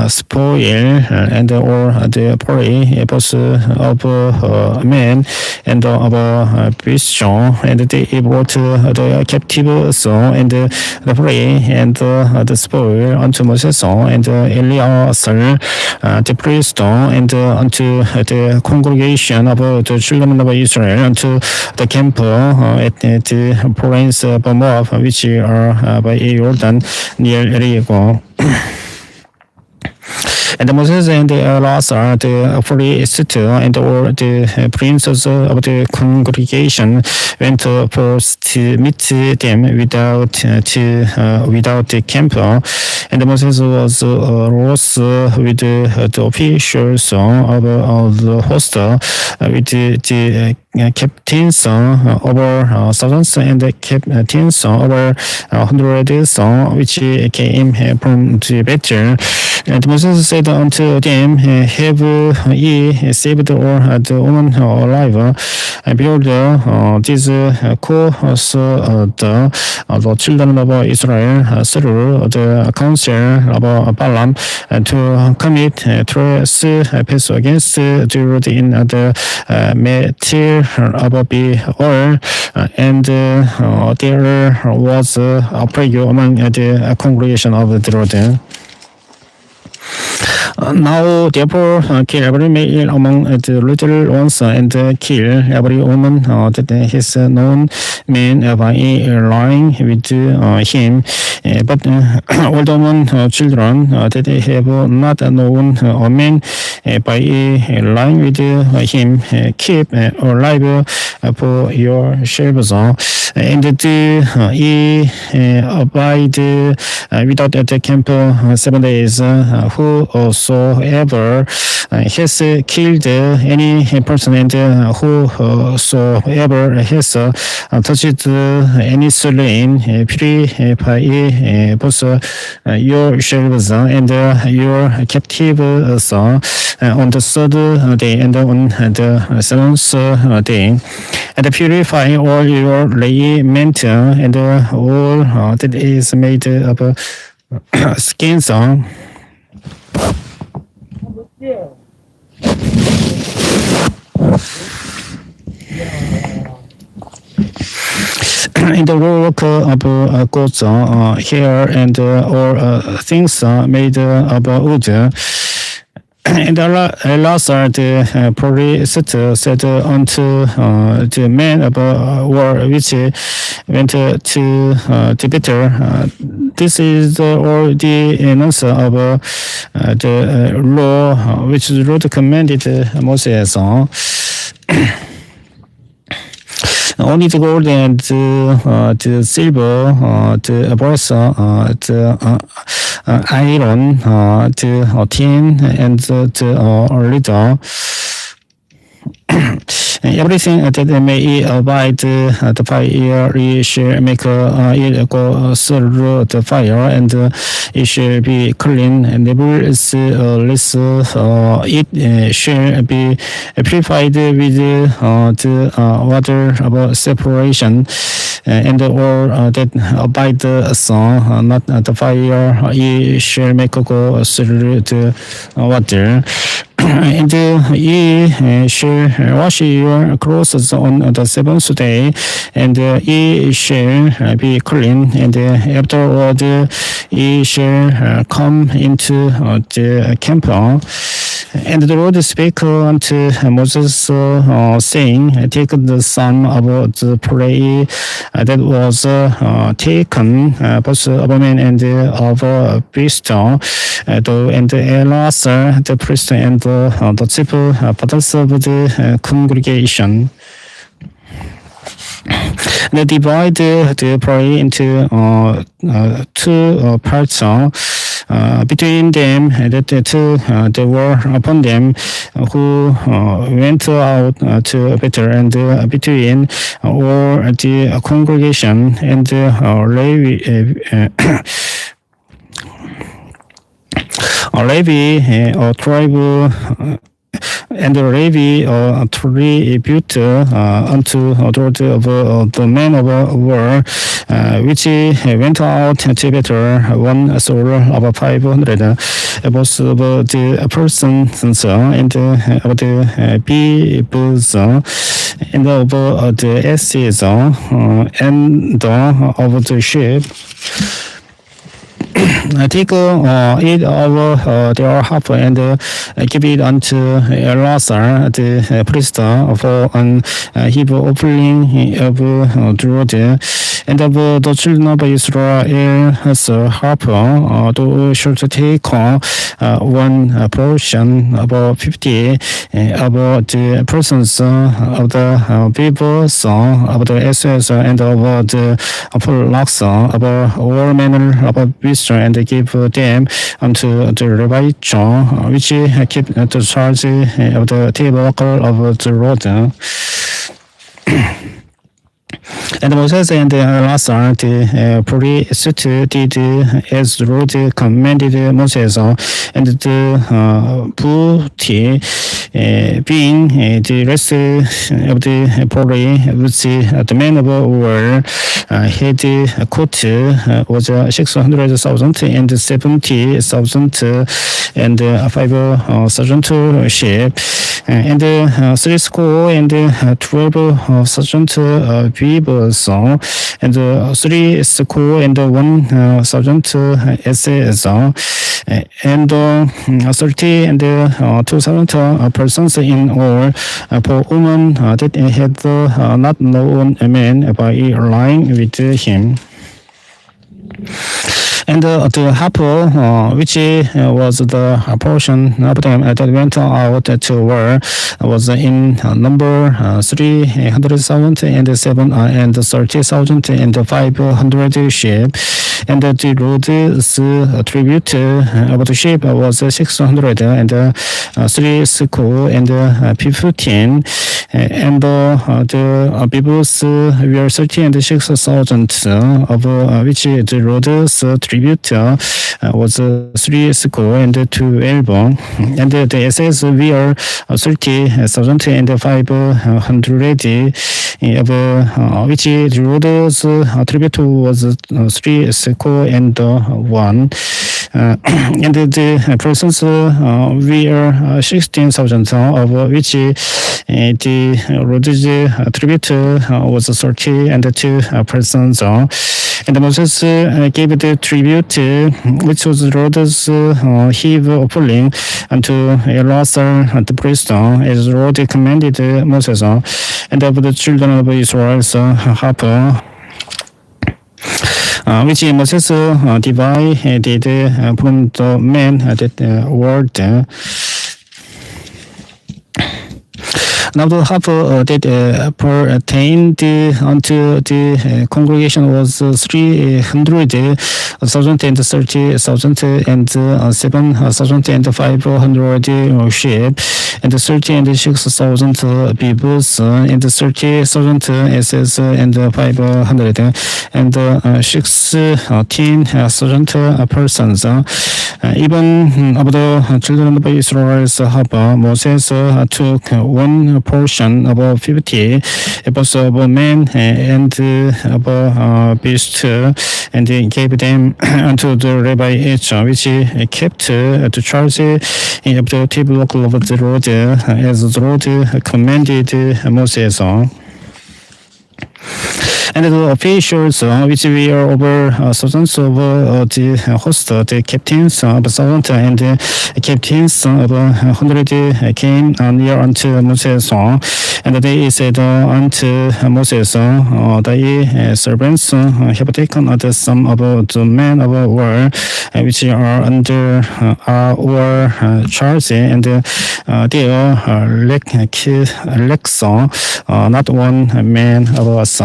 spoil and all the prey, both of men and of beasts, and they brought the captives and the prey and the spoil unto Moses and Eleazar, the priest, and unto the congregation of the children of Israel, unto the camp at the province of Moab, which are by Jordan near Jericho. And Moses and Eleazar, the priest, and all the princes of the congregation went forth to meet them without the camp. And Moses was rose with the officials of the host, with the captains over thousands and the captains over hundreds, which came from the battle. And Moses said unto them, have ye saved all the women alive? Behold, these caused the children of Israel through the counsel of Balaam to commit trespass against the Lord in the matter of Beor, and there was a plague among the congregation of the Lord. Now, therefore, kill every male among the little ones, and kill every woman that is known man by lying with him. But all the women, children that have not known a man by lying with him, keep alive for yourselves, and ye abide without the camp 7 days. Whosoever has killed any person, and whosoever has touched any slain, purify both yourselves and your captives on the third day and on the seventh day, and purify all your raiment and all that is made of skins. In the work of goats, hair, and all things made of wood. And Eleazar the priest said unto the men of war which went to the battle, this is all the answer of the law which the Lord commanded Moses. Only the gold and the silver, the brass, the iron, the tin, and the leather. Everything that may abide the fire, it shall make it go through the fire, and it shall be clean. And nevertheless, it shall be purified with the water of separation. And all that abide the sun, not the fire, it shall make go through the water. And ye shall wash your clothes on the seventh day, and ye shall be clean. And afterward ye shall come into the camp. And the Lord spake unto Moses, saying, Take the sum of the prey that was taken, both of man and of beast, and Eleazar the priest and the chief fathers of the congregation. They divide the prey into two parts. Between them, that two they were upon them who went out to battle, and between all the congregation and Levi, or tribe. And Levi tribute unto the men of war, which went out to battle, one soul of 500, both of the persons and of the beasts, and of the asses, and of the sheep. Take it of their half and give it unto Eleazar the priest for an heap offering of the and of the children of Israel as half. Thou shalt take one portion about 50 of the persons of the peoples of the asses and of the flocks of all manner of beasts, and give them unto the Levite, which keep the charge of the tabernacle of the Lord. And Moses and Eleazar the priest did as the Lord commanded Moses, and the booty being the rest of the prey which the men of war had caught was 600,000 and 70,000 and 5,000 sheep, and 30 and 12,000 beavers, and 30 and 1,000 asses, and 30 and 2,000 persons in all, for women that had not known a man by lying with him. And the half, which was the portion of them that went out to war, was in number 300,000 and 30,000 and 500 sheep. And the Lord's tribute of the sheep was 600 and 3 and 15, and the peoples were 30 and 6,000, of which the Lord's tribute was 3 and 12, and the asses were 30,000 and 500, of which the Lord's tribute was 3 and 1, and the persons were 16,000, of which the Lord's tribute was 30 and 2 persons. And Moses gave the tribute, which was the Lord's heave offering, unto Eleazar the priest, as the Lord commanded Moses, and of the children of Israel's half, which Moses divided from the men that were there. Now the half that pertained unto the congregation was 300,000 and 30,000 and 7,500 sheep, and 30 and 6,000 beavers, and 30,000 asses, and 500 and 16,000 persons. Even of the children of Israel's half, Moses took one portion of 50, both of men and of beasts, and gave them unto the Levite, which kept the charge of the tabernacle of the Lord, as the Lord commanded Moses. And the officials, which were over thousands of the hosts, the captains of thousands and the captains of 100 came near unto Moses, and they said unto Moses, thy servants have taken the sum of the men of war, which are under our charge, and they lack not one man of us.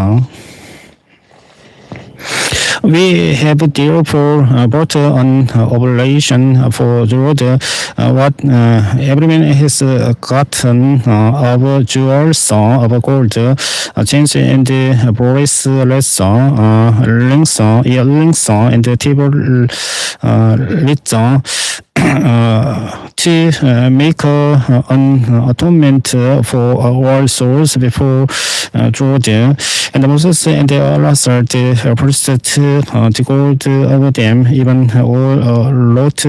We have therefore brought an oblation for the Lord, what every man has gotten of jewels, of gold, chains and bracelets, earrings, and table lids, to make an atonement for all souls before Lord. And Moses and Eleazar the priest the gold of them, even all lot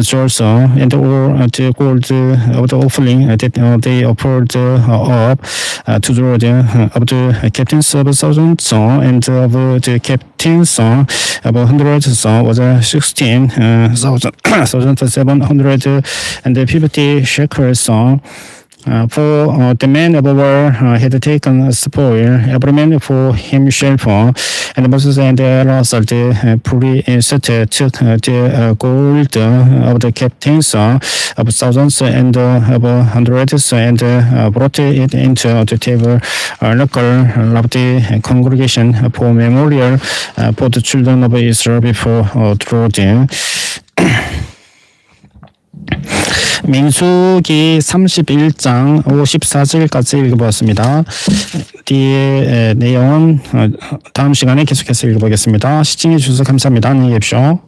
jewels, and all the gold of the offering that they offered up to the Lord, of the captains of thousands and of the captains of hundreds was 16,750 shekels. For the men of war had taken spoil, every man for himself, and Moses and Eleazar the priest took the gold of the captains of thousands and of hundreds, and brought it into the tabernacle of the congregation for memorial for the children of Israel before the Lord. 민수기 31장 54절까지 읽어보았습니다. 뒤에 내용은 다음 시간에 계속해서 읽어보겠습니다. 시청해 주셔서 감사합니다. 안녕히 계십시오.